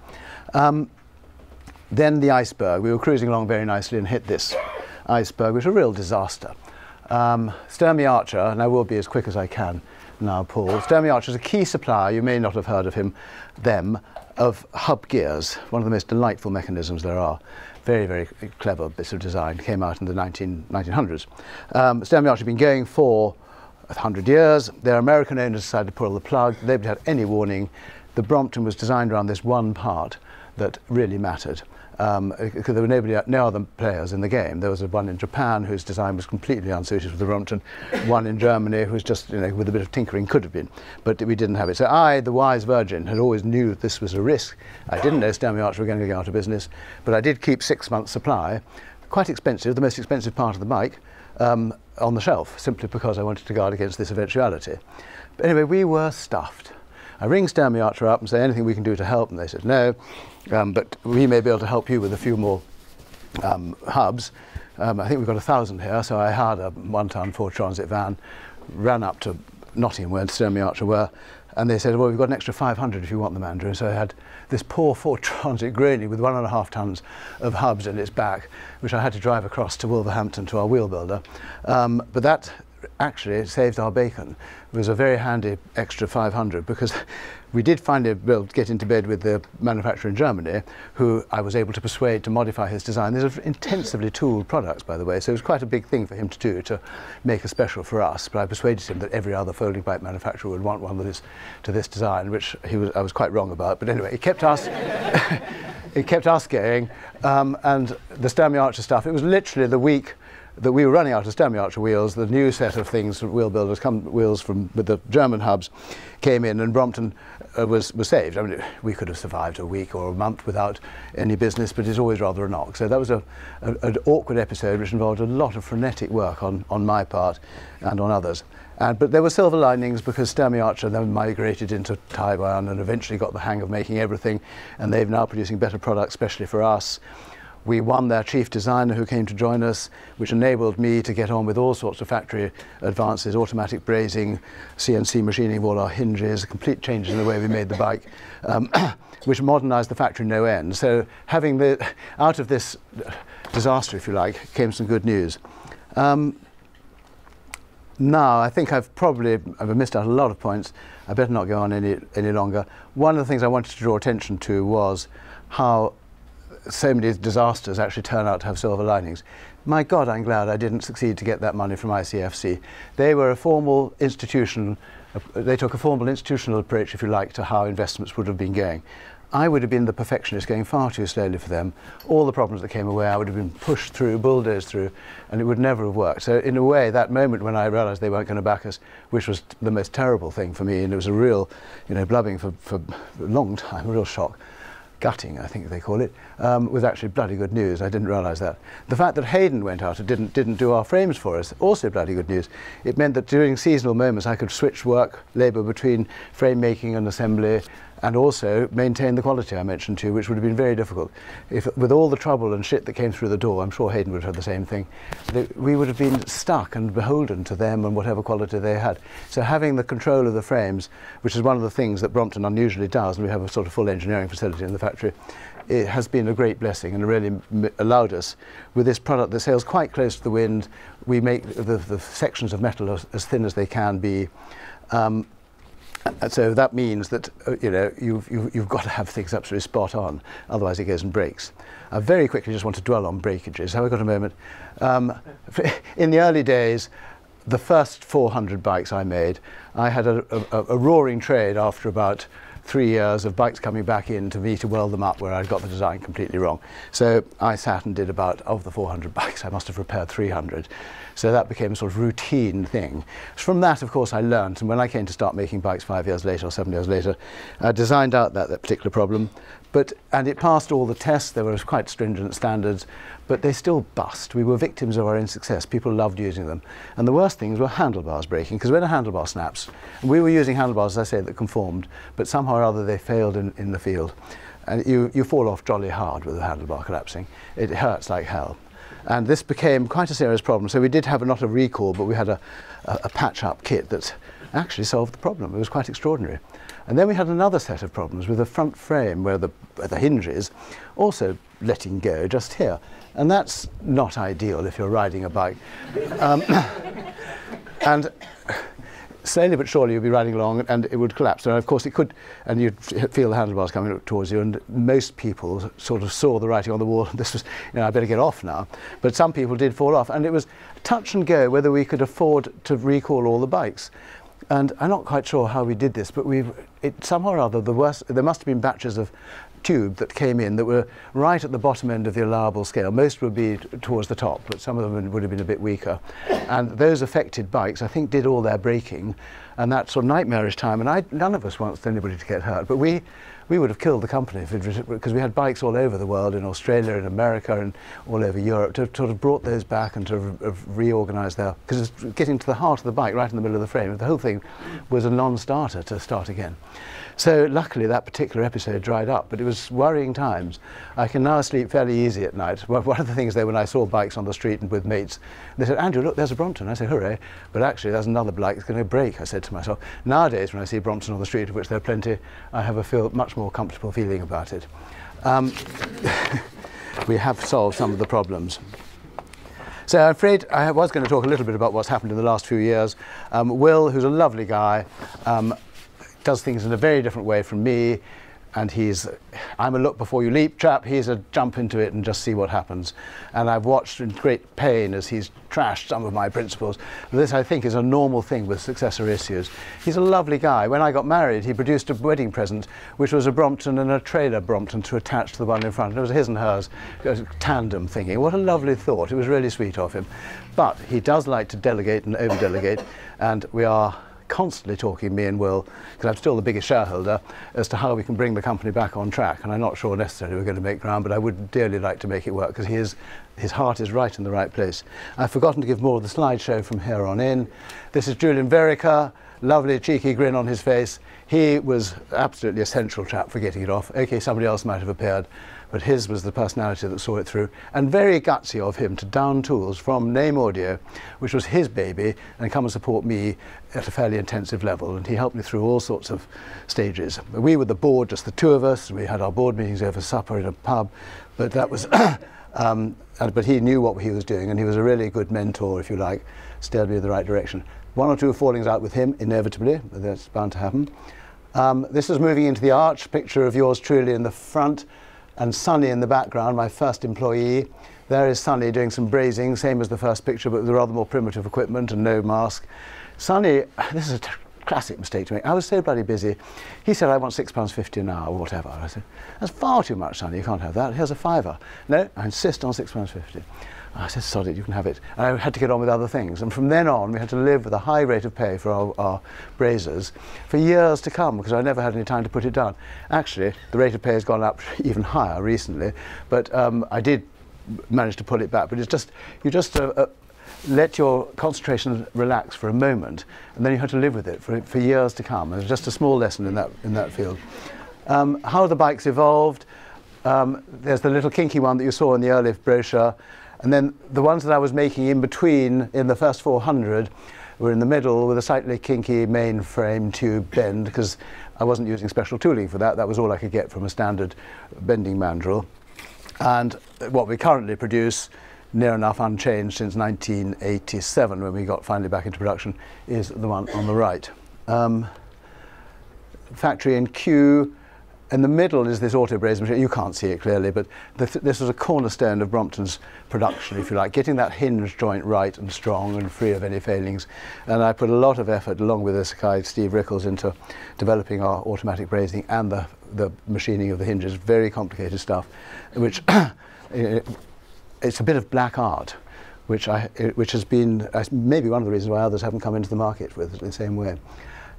Then the iceberg. We were cruising along very nicely and hit this iceberg, which was a real disaster. Sturmey Archer, and I will be as quick as I can now, Paul. Sturmey Archer is a key supplier, you may not have heard of them, of hub gears, one of the most delightful mechanisms there are. Very, very clever bits of design, came out in the 1900s. Sturmey Archer had been going for 100 years. Their American owners decided to pull the plug. They didn't have any warning. The Brompton was designed around this one part that really mattered. Because there were no other players in the game. There was one in Japan whose design was completely unsuited for the Brompton, one in Germany who was just, with a bit of tinkering could have been, but we didn't have it. So I, the wise virgin, had always knew that this was a risk. I didn't know Sturmey Archer were going to go out of business, but I did keep 6 months' supply, quite expensive, the most expensive part of the bike, on the shelf, simply because I wanted to guard against this eventuality. But anyway, we were stuffed. I ring Sturmey Archer up and say, anything we can do to help? And they said, no, but we may be able to help you with a few more hubs. I think we've got 1,000 here, so I hired a 1-ton Ford Transit van, ran up to Nottingham where Sturmey Archer were, and they said, well, we've got an extra 500 if you want them, Andrew. So I had this poor Ford Transit groaning with 1.5 tons of hubs in its back, which I had to drive across to Wolverhampton to our wheel builder. But that actually saved our bacon. It was a very handy extra 500, because we did finally get into bed with the manufacturer in Germany, who I was able to persuade to modify his design. These are intensively tooled products, by the way, so it was quite a big thing for him to do, to make a special for us. But I persuaded him that every other folding bike manufacturer would want one that is to this design, which I was quite wrong about. But anyway, it kept us it kept us going. And the Sturmey Archer stuff, it was literally the week that we were running out of Sturmey Archer wheels, the new set of things, wheel builders, wheels with the German hubs, came in, and Brompton was saved. I mean, we could have survived a week or a month without any business, but it's always rather a knock. So that was an awkward episode, which involved a lot of frenetic work on my part and on others. But there were silver linings, because Sturmey Archer then migrated into Taiwan and eventually got the hang of making everything, and they're now producing better products, especially for us. We won their chief designer, who came to join us, which enabled me to get on with all sorts of factory advances, automatic brazing, CNC machining of all our hinges, complete changes in the way we made the bike, which modernised the factory no end. So out of this disaster, if you like, came some good news. Now, I think I've missed out a lot of points. I better not go on any longer. One of the things I wanted to draw attention to was how so many disasters actually turn out to have silver linings. My God, I'm glad I didn't succeed to get that money from ICFC. They were a formal institution. They took a formal institutional approach, if you like, to how investments would have been going. I would have been the perfectionist, going far too slowly for them. All the problems that came away, I would have been pushed through, bulldozed through, and it would never have worked. So in a way, that moment when I realised they weren't going to back us, which was the most terrible thing for me, and it was a real, blubbing for a long time, a real shock. Gutting, I think they call it, was actually bloody good news. I didn't realise that. The fact that Hayden went out and didn't do our frames for us, also bloody good news. It meant that during seasonal moments I could switch labour between frame making and assembly, and also maintain the quality I mentioned to you, which would have been very difficult. With all the trouble and shit that came through the door, I'm sure Hayden would have had the same thing, we would have been stuck and beholden to them and whatever quality they had. So having the control of the frames, which is one of the things that Brompton unusually does, and we have a sort of full engineering facility in the factory, it has been a great blessing and really allowed us, with this product that sails quite close to the wind, we make the sections of metal as thin as they can be. And so that means that you've got to have things absolutely spot on, otherwise it goes and breaks. I very quickly just want to dwell on breakages. Have I got a moment? In the early days, the first 400 bikes I made, I had a roaring trade after about 3 years of bikes coming back in to me to weld them up where I'd got the design completely wrong. So I sat and did about, of the 400 bikes, I must have repaired 300. So that became a sort of routine thing. From that, of course, I learned, and when I came to start making bikes 5 years later or 7 years later, I designed out that particular problem. And it passed all the tests. There were quite stringent standards, but they still bust. We were victims of our own success. People loved using them. And the worst things were handlebars breaking, because when a handlebar snaps, and we were using handlebars, as I say, that conformed, but somehow or other they failed in the field. And you fall off jolly hard with the handlebar collapsing. It hurts like hell. And this became quite a serious problem. So we did have not a recall, but we had a patch-up kit that actually solved the problem. It was quite extraordinary. And then we had another set of problems with the front frame where the hinge is also letting go just here. And that's not ideal if you're riding a bike. And slowly but surely you'd be riding along and it would collapse. And of course it could, and you'd feel the handlebars coming up towards you, and most people sort of saw the writing on the wall. This was, I better get off now. But some people did fall off, and it was touch and go whether we could afford to recall all the bikes. And I'm not quite sure how we did this, but somehow or other, there must have been batches of tube that came in that were right at the bottom end of the allowable scale. Most would be towards the top, but some of them would have been a bit weaker. And those affected bikes, I think, did all their braking, and that sort of nightmarish time. And none of us wants anybody to get hurt, but we would have killed the company because we had bikes all over the world, in Australia, in America, and all over Europe, to sort of brought those back and to reorganise because it's getting to the heart of the bike, right in the middle of the frame. The whole thing was a non-starter to start again. So luckily that particular episode dried up, but it was worrying times. I can now sleep fairly easy at night. One of the things though, when I saw bikes on the street and with mates, they said, "Andrew, look, there's a Brompton." I said, "Hooray." But actually there's another bike that's going to break, I said to myself. Nowadays when I see Brompton on the street, of which there are plenty, I have a much more comfortable feeling about it. We have solved some of the problems. So I'm afraid I was going to talk a little bit about what's happened in the last few years. Will, who's a lovely guy, does things in a very different way from me, and I'm a look before you leap chap, he's a jump into it and just see what happens. And I've watched in great pain as he's trashed some of my principles. This, I think, is a normal thing with successor issues. He's a lovely guy. When I got married, he produced a wedding present, which was a Brompton and a trailer Brompton to attach to the one in front. It was his and hers tandem thinking. What a lovely thought. It was really sweet of him. But he does like to delegate and over-delegate, and we are constantly talking, me and Will, because I'm still the biggest shareholder, as to how we can bring the company back on track. And I'm not sure necessarily we're going to make ground, but I would dearly like to make it work, because his heart is right in the right place. I've forgotten to give more of the slideshow from here on in. This is Julian Verica, lovely cheeky grin on his face. He was absolutely a central chap for getting it off. Okay, somebody else might have appeared, but his was the personality that saw it through. And very gutsy of him to down tools from Name Audio, which was his baby, and come and support me at a fairly intensive level. And he helped me through all sorts of stages. We were the board, just the two of us. We had our board meetings over supper in a pub, but that was But he knew what he was doing, and he was a really good mentor, if you like, steered me in the right direction. One or two fallings out with him, inevitably, but that's bound to happen. This is moving into the arch, picture of yours truly in the front, and Sonny in the background, my first employee. There is Sonny doing some brazing, same as the first picture, but with rather more primitive equipment and no mask. Sonny, this is a classic mistake to make. I was so bloody busy. He said, I want £6.50 an hour or whatever. I said, that's far too much, Sonny, you can't have that. Here's a fiver. No, I insist on £6.50. I said, sod it, you can have it. And I had to get on with other things. And from then on, we had to live with a high rate of pay for our brazers for years to come, because I never had any time to put it down. Actually, the rate of pay has gone up even higher recently, but I did manage to pull it back. But it's just, you just let your concentration relax for a moment, and then you have to live with it for years to come. It's just a small lesson in that field. How the bikes evolved, there's the little kinky one that you saw in the early brochure, and then the ones that I was making in between, in the first 400, were in the middle with a slightly kinky mainframe tube bend, because I wasn't using special tooling for that. That was all I could get from a standard bending mandrel. And what we currently produce, near enough unchanged since 1987, when we got finally back into production, is the one on the right. Factory in Kew. In the middle is this auto braze machine. You can't see it clearly, but this was a cornerstone of Brompton's production, if you like, getting that hinge joint right and strong and free of any failings. And I put a lot of effort, along with this guy, Steve Rickles, into developing our automatic brazing and the machining of the hinges. Very complicated stuff, which it's a bit of black art, which has been maybe one of the reasons why others haven't come into the market with it in the same way.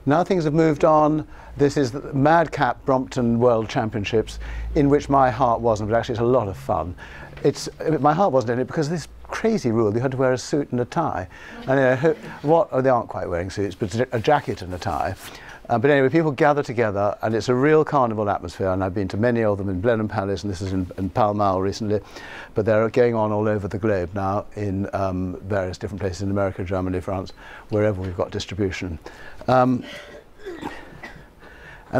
Now things have moved on. This is the Madcap Brompton World Championships, in which my heart wasn't, but actually it's a lot of fun. My heart wasn't in it because of this crazy rule. You had to wear a suit and a tie. And they aren't quite wearing suits, but a jacket and a tie. But anyway, people gather together, and it's a real carnival atmosphere, and I've been to many of them in Blenheim Palace, and this is in Pall Mall recently, but they're going on all over the globe now in various different places in America, Germany, France, wherever we've got distribution. And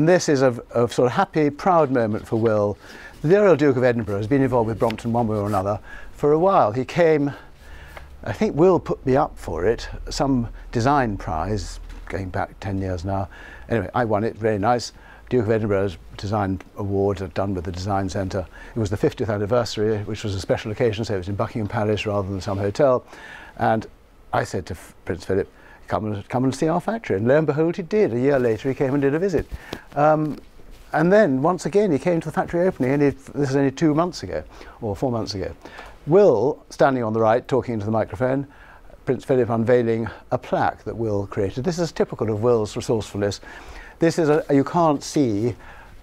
this is a sort of happy, proud moment for Will. The Earl Duke of Edinburgh has been involved with Brompton one way or another for a while. He came, I think Will put me up for it, some design prize, going back 10 years now. Anyway, I won it, very nice. Duke of Edinburgh's design award done with the Design Centre. It was the 50th anniversary, which was a special occasion, so it was in Buckingham Palace rather than some hotel. And I said to Prince Philip, come and see our factory. And lo and behold, he did. A year later, he came and did a visit. And then, once again, he came to the factory opening, and this is only 2 months ago, or 4 months ago. Will, standing on the right, talking into the microphone, Prince Philip unveiling a plaque that Will created. This is typical of Will's resourcefulness. This is you can't see,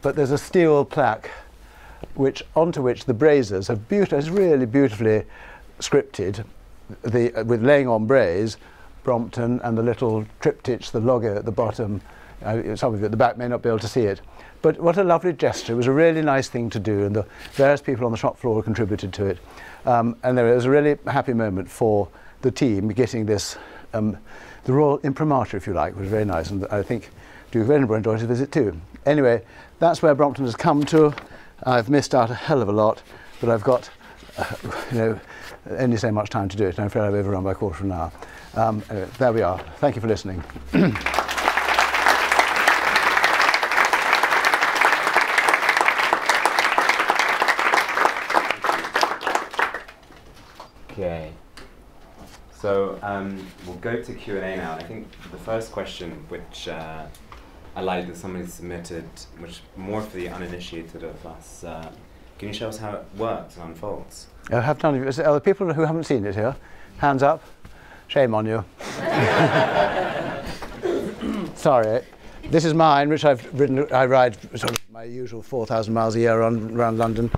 but there's a steel plaque onto which the brazers have really beautifully scripted, with laying on braze, Brompton, and the little triptych, the logo at the bottom. Some of you at the back may not be able to see it. But what a lovely gesture. It was a really nice thing to do, and the various people on the shop floor contributed to it. And there was a really happy moment for the team getting this, the royal imprimatur, if you like, was very nice, and I think Duke of Edinburgh enjoyed his visit too. Anyway, that's where Brompton has come to. I've missed out a hell of a lot, but I've got only so much time to do it, and I'm afraid I've overrun by a quarter of an hour. Anyway, there we are. Thank you for listening. Okay. So we'll go to Q&A now. I think the first question, which I like that somebody submitted, which more for the uninitiated of us, can you show us how it works and unfolds? I have done. Are there people who haven't seen it here? Hands up. Shame on you. Sorry. This is mine, which I've ridden. I ride sort of my usual 4,000 miles a year around London.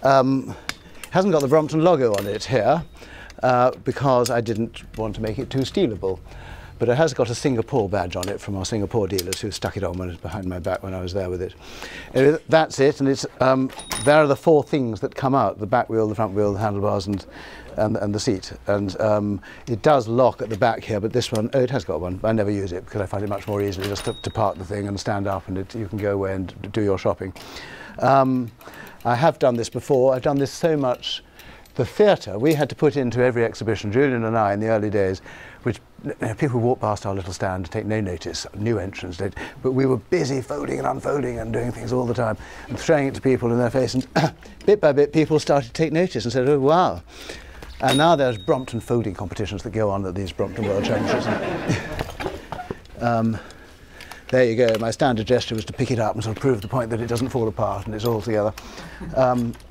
Hasn't got the Brompton logo on it here because I didn't want to make it too stealable. But it has got a Singapore badge on it from our Singapore dealers who stuck it on when it was behind my back when I was there with it. Anyway, that's it, and it's there are the 4 things that come out: the back wheel, the front wheel, the handlebars, and the seat. And it does lock at the back here, but this one, it has got one. I never use it because I find it much more easily just to park the thing and stand up, and you can go away and do your shopping. I have done this before. I've done this so much the theatre, we had to put into every exhibition, Julian and I, in the early days, which people walk past our little stand to take no notice, new entrants did, but we were busy folding and unfolding and doing things all the time and throwing it to people in their face, and bit by bit people started to take notice and said, oh wow. And now there's Brompton folding competitions that go on at these Brompton World Championships. There you go. My standard gesture was to pick it up and sort of prove the point that it doesn't fall apart and it's all together.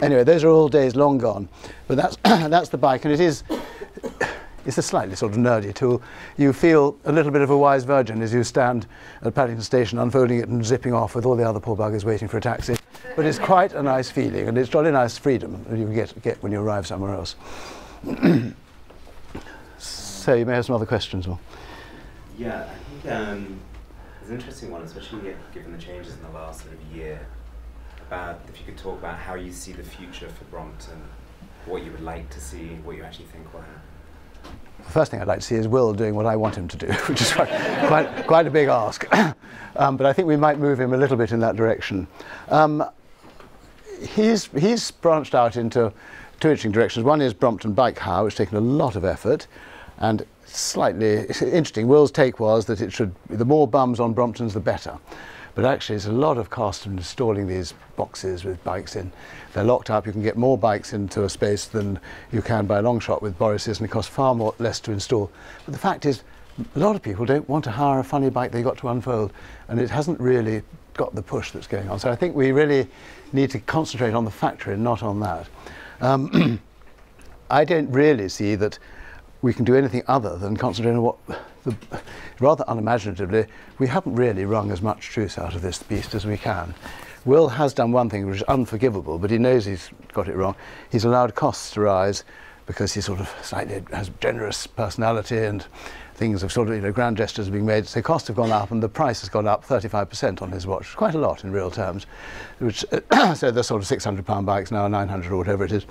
Anyway, those are all days long gone. But that's that's the bike, and it's a slightly sort of nerdy tool. You feel a little bit of a wise virgin as you stand at Paddington Station unfolding it and zipping off with all the other poor buggers waiting for a taxi. But it's quite a nice feeling, and it's jolly nice freedom that you get when you arrive somewhere else. So you may have some other questions. Or? Yeah, I think it's an interesting one, especially given the changes in the last sort of year, about if you could talk about how you see the future for Brompton, what you would like to see, what you actually think will happen. The first thing I'd like to see is Will doing what I want him to do, which is quite a big ask. But I think we might move him a little bit in that direction. He's branched out into two interesting directions. One is Brompton Bicycle, which has taken a lot of effort, and slightly interesting. Will's take was that it should be the more bums on Bromptons the better, but actually it's a lot of cost in installing these boxes with bikes in. They're locked up. You can get more bikes into a space than you can by a long shot with Boris's, and it costs far less to install. But the fact is, a lot of people don't want to hire a funny bike they got to unfold, and it hasn't really got the push that's going on. So I think we really need to concentrate on the factory and not on that. I don't really see that we can do anything other than concentrate on what, rather unimaginatively, we haven't really wrung as much truth out of this beast as we can. Will has done one thing which is unforgivable, but he knows he's got it wrong. He's allowed costs to rise because he sort of slightly has generous personality, and things of sort of, grand gestures are being made. So costs have gone up, and the price has gone up 35% on his watch, quite a lot in real terms. Which so the sort of £600 bikes now are 900 or whatever it is.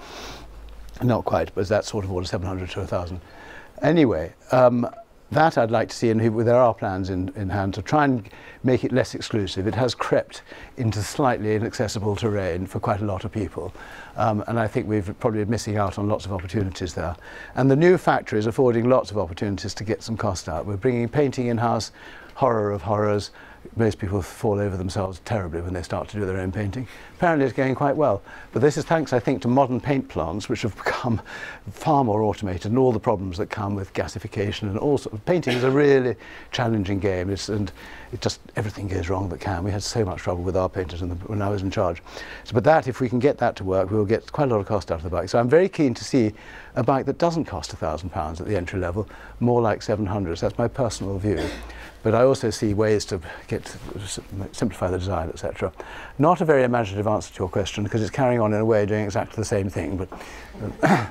Not quite, but that sort of order, 700 to 1,000. Anyway, that I'd like to see, and there are plans in hand to try and make it less exclusive. It has crept into slightly inaccessible terrain for quite a lot of people, and I think we've probably been missing out on lots of opportunities there. And the new factory is affording lots of opportunities to get some cost out. We're bringing painting in-house, horror of horrors. Most people fall over themselves terribly when they start to do their own painting. Apparently it's going quite well, but this is thanks, I think, to modern paint plants, which have become far more automated, and all the problems that come with gasification and all sorts of. Painting is a really challenging game, and it just, everything goes wrong that can. We had so much trouble with our painters when I was in charge. So, but that, if we can get that to work, we'll get quite a lot of cost out of the bike. So I'm very keen to see a bike that doesn't cost £1,000 at the entry level, more like 700. So that's my personal view. But I also see ways to simplify the design, etc. Not a very imaginative answer to your question, because it's carrying on in a way doing exactly the same thing. But and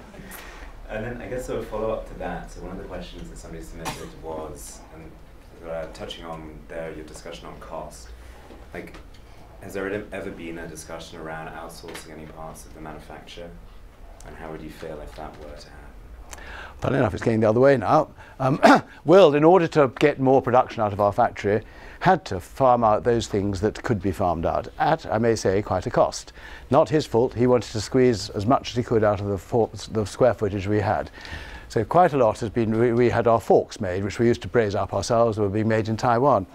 then I guess a follow-up to that. So one of the questions that somebody submitted was, and touching on your discussion on cost, like, has there ever been a discussion around outsourcing any parts of the manufacture, and how would you feel if that were to happen? Funny enough, it's going the other way now. Will, in order to get more production out of our factory, had to farm out those things that could be farmed out at, I may say, quite a cost. Not his fault. He wanted to squeeze as much as he could out of the square footage we had. So quite a lot has been, we had our forks made, which we used to braise up ourselves, were being made in Taiwan.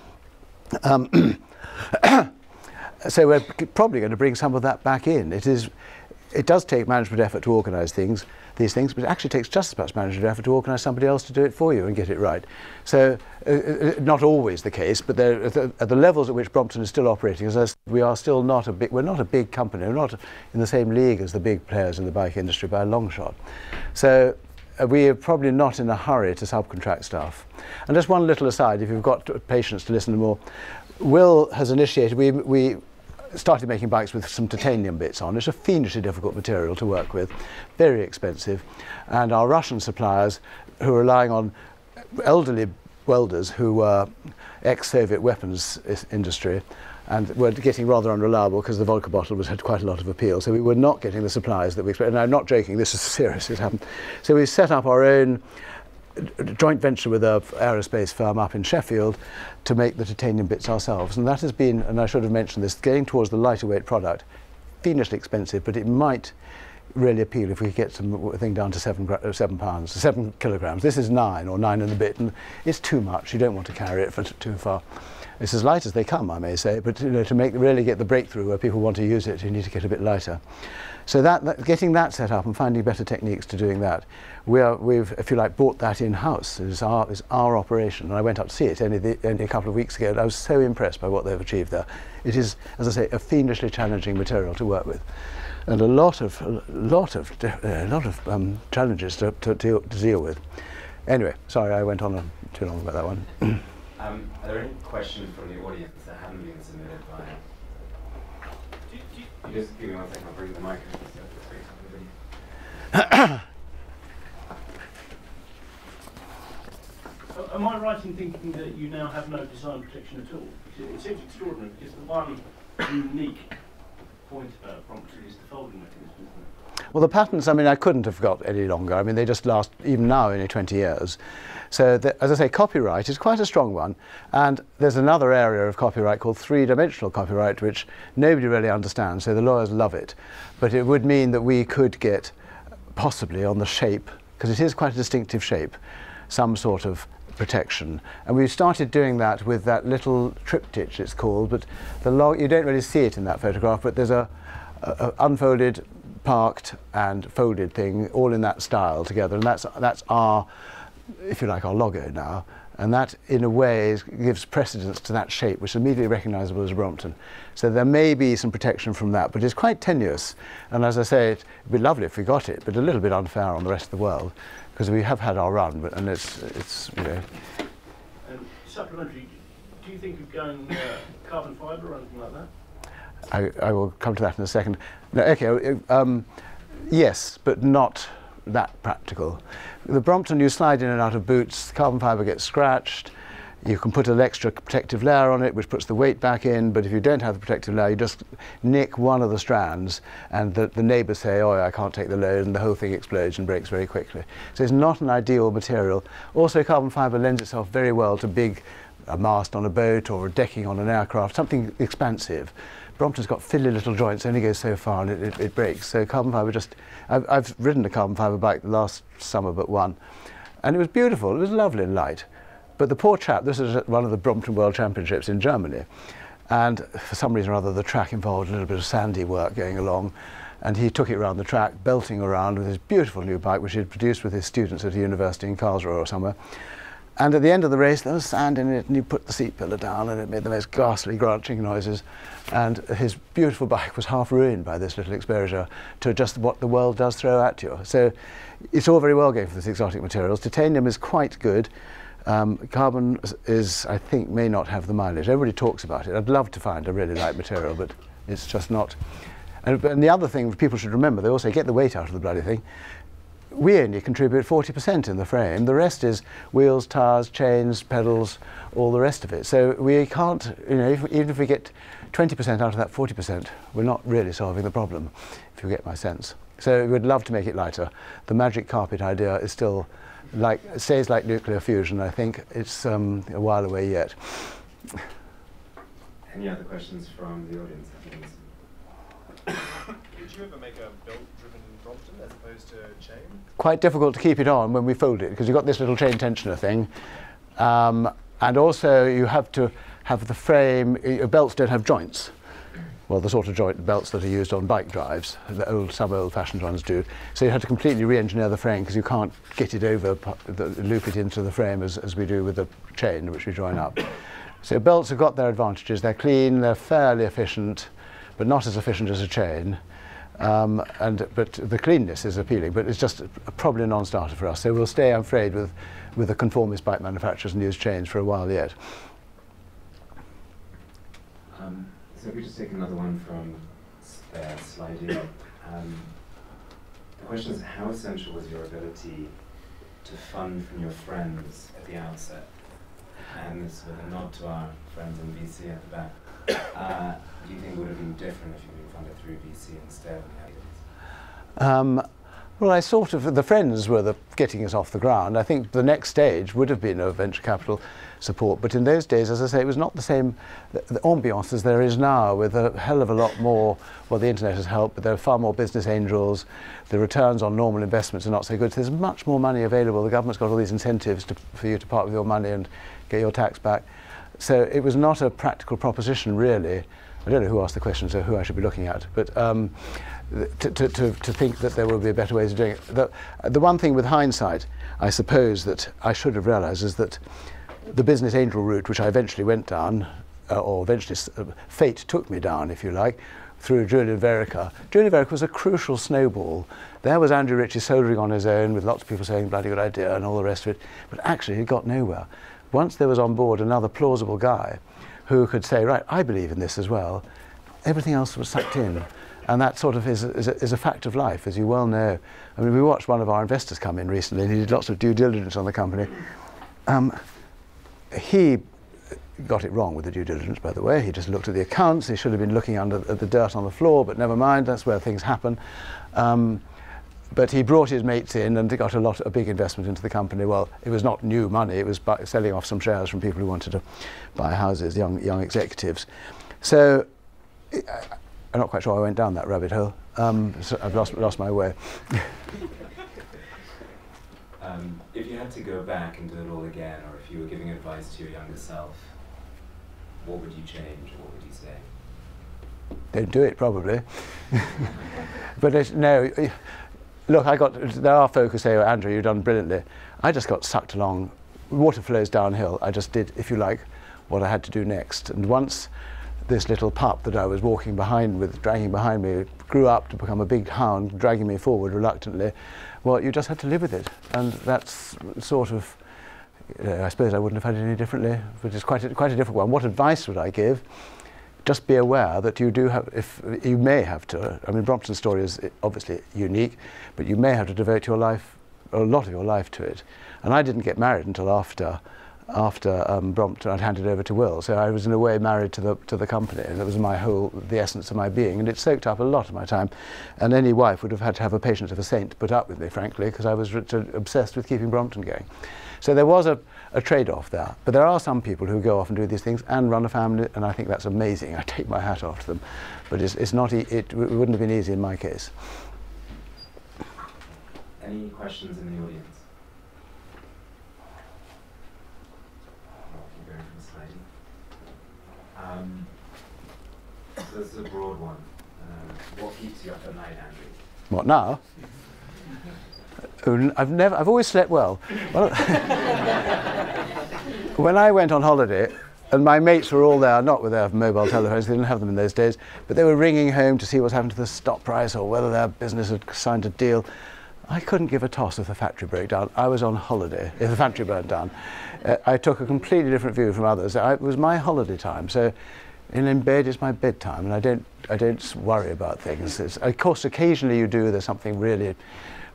So we're probably going to bring some of that back in. It does take management effort to organise these things, but it actually takes just as much management effort to organise somebody else to do it for you and get it right. So not always the case, but at the levels at which Brompton is still operating, as I said, we are still we're not a big company. We're not in the same league as the big players in the bike industry by a long shot. So we are probably not in a hurry to subcontract stuff. And just one little aside, if you've got patience to listen to more, Will has initiated, we started making bikes with some titanium bits on. It's a fiendishly difficult material to work with, very expensive, and our Russian suppliers, who are relying on elderly welders who were ex-Soviet weapons industry, and were getting rather unreliable because the vodka bottle had quite a lot of appeal, so we were not getting the supplies that we expected. And I'm not joking, this is serious, it happened. So we set up our own joint venture with an aerospace firm up in Sheffield to make the titanium bits ourselves, and that has been, and I should have mentioned this, getting towards the lighter weight product, fiendishly expensive, but it might really appeal if we could get something down to 7 pounds, 7 kilograms. This is 9 or 9 and a bit, and it's too much. You don't want to carry it for too far. It's as light as they come, I may say, but you know, to really get the breakthrough where people want to use it, you need to get a bit lighter. So getting that set up and finding better techniques to doing that, we've, if you like, brought that in-house. It's our operation, and I went up to see it only a couple of weeks ago, and I was so impressed by what they've achieved there. It is, as I say, a fiendishly challenging material to work with, and a lot of challenges to deal with. Anyway, sorry, I went on too long about that one. Are there any questions from the audience that haven't been submitted via? You just give me 1 second, I'll bring the mic. Am I right in thinking that you now have no design protection at all? It seems extraordinary because the one unique point about Brompton is the folding mechanism, isn't it? Well, the patents, I mean, I couldn't have got any longer. I mean, they just last, even now, only 20 years. So, as I say, copyright is quite a strong one. And there's another area of copyright called three-dimensional copyright, which nobody really understands, so the lawyers love it. But it would mean that we could get, possibly on the shape, because it is quite a distinctive shape, some sort of protection. And we started doing that with that little triptych, it's called, but you don't really see it in that photograph, but there's a unfolded, parked and folded thing all in that style together, and that's our, if you like, our logo now, and that in a way gives precedence to that shape, which is immediately recognisable as Brompton. So there may be some protection from that, but it's quite tenuous, and as I say, it'd be lovely if we got it, but a little bit unfair on the rest of the world, because we have had our run, and it's you know. Supplementary, do you think of going carbon fibre or anything like that? I will come to that in a second. No, okay, yes, but not that practical. The Brompton, you slide in and out of boots, the carbon fibre gets scratched, you can put an extra protective layer on it which puts the weight back in, but if you don't have the protective layer you just nick one of the strands and the neighbours say, oh, I can't take the load, and the whole thing explodes and breaks very quickly. So it's not an ideal material. Also, carbon fibre lends itself very well to a mast on a boat or a decking on an aircraft, something expansive. Brompton's got fiddly little joints, only goes so far and it breaks. So carbon fibre just, I've ridden a carbon fibre bike last summer but one, and it was beautiful, it was lovely and light. But the poor chap, this is one of the Brompton World Championships in Germany, and for some reason or other the track involved a little bit of sandy work going along, and he took it around the track, belting around with his beautiful new bike which he'd produced with his students at a university in Karlsruhe or somewhere. And at the end of the race, there was sand in it, and he put the seat pillar down, and it made the most ghastly granching noises. And his beautiful bike was half ruined by this little exposure to just what the world does throw at you. So it's all very well going for this exotic materials. Titanium is quite good. Carbon is, I think, may not have the mileage. Everybody talks about it. I'd love to find a really light material, but it's just not. And the other thing people should remember, they also get the weight out of the bloody thing. We only contribute 40% in the frame. The rest is wheels, tyres, chains, pedals, all the rest of it. So we can't, you know, even if we get 20% out of that 40%, we're not really solving the problem, if you get my sense. So we'd love to make it lighter. The magic carpet idea is still stays like nuclear fusion. I think it's a while away yet. Any other questions from the audience? Did you ever make a belt-driven Brompton as opposed to chain? Quite difficult to keep it on when we fold it, because you've got this little chain tensioner thing. And also you have to have the frame, belts don't have joints. Well, the sort of joint belts that are used on bike drives, some old-fashioned ones do. So you have to completely re-engineer the frame because you can't get it over, loop it into the frame as we do with the chain, which we join up. So belts have got their advantages. They're clean, they're fairly efficient, but not as efficient as a chain. But the cleanness is appealing, but it's just probably a non-starter for us. So we'll stay, I'm afraid, with the conformist bike manufacturers and use chains for a while yet. So if we just take another one from slide in. The question is, how essential was your ability to fund from your friends at the outset? And this with a nod to our friends in VC at the back. Do you think it would have been different if you'd been funded through VC instead? Well, the friends were getting us off the ground. I think the next stage would have been a venture capital support, but in those days, as I say, it was not the same the ambiance as there is now, with a hell of a lot more. Well, the internet has helped, but there are far more business angels. The returns on normal investments are not so good. So there's much more money available. The government's got all these incentives for you to part with your money and get your tax back. So it was not a practical proposition, really. I don't know who asked the question, so who I should be looking at, but to think that there will be better ways of doing it. The one thing with hindsight, I suppose, that I should have realised is that the business angel route, which I eventually went down, or eventually fate took me down, if you like, through Julian Verica. Julian Verica was a crucial snowball. There was Andrew Ritchie soldering on his own, with lots of people saying, bloody good idea, and all the rest of it, but actually he got nowhere. Once there was on board another plausible guy who could say, right, I believe in this as well, everything else was sucked in. And that sort of is a fact of life, as you well know. I mean, we watched one of our investors come in recently, and he did lots of due diligence on the company. He got it wrong with the due diligence, by the way. He just looked at the accounts. He should have been looking under at the dirt on the floor, but never mind, that's where things happen. But he brought his mates in and got a big investment into the company. Well, it was not new money, it was selling off some shares from people who wanted to buy houses, young executives. So I'm not quite sure I went down that rabbit hole. So I've lost my way. If you had to go back and do it all again, or if you were giving advice to your younger self, what would you change? What would you say? Don't do it, probably. But no, look, there are folk who say, oh, Andrew, you've done brilliantly. I just got sucked along. Water flows downhill. I just did, if you like, what I had to do next. And once this little pup that I was walking behind with, dragging behind me, grew up to become a big hound, dragging me forward reluctantly, well, you just had to live with it. And that's sort of, I suppose I wouldn't have had it any differently, which is quite a different one. What advice would I give? Just be aware that you do have, if you may have to, I mean, Brompton's story is obviously unique, but you may have to devote your life, a lot of your life to it. And I didn't get married until after Brompton, I'd handed over to Will. So I was in a way married to the company, and that was the essence of my being. And it soaked up a lot of my time. And any wife would have had to have a patience of a saint to put up with me, frankly, because I was obsessed with keeping Brompton going. So there was a trade-off there. But there are some people who go off and do these things and run a family, and I think that's amazing. I take my hat off to them. But it wouldn't have been easy in my case. Any questions in the audience? So this is a broad one. What keeps you up at night, Andrew? What now? I've always slept well. When I went on holiday, and my mates were all there, not with their mobile telephones, they didn't have them in those days, but they were ringing home to see what's happened to the stock price or whether their business had signed a deal. I couldn't give a toss if the factory broke down. I was on holiday if the factory burned down. I took a completely different view from others. It was my holiday time, so in bed is my bedtime, and I don't worry about things. Of course, occasionally you do. There's something really,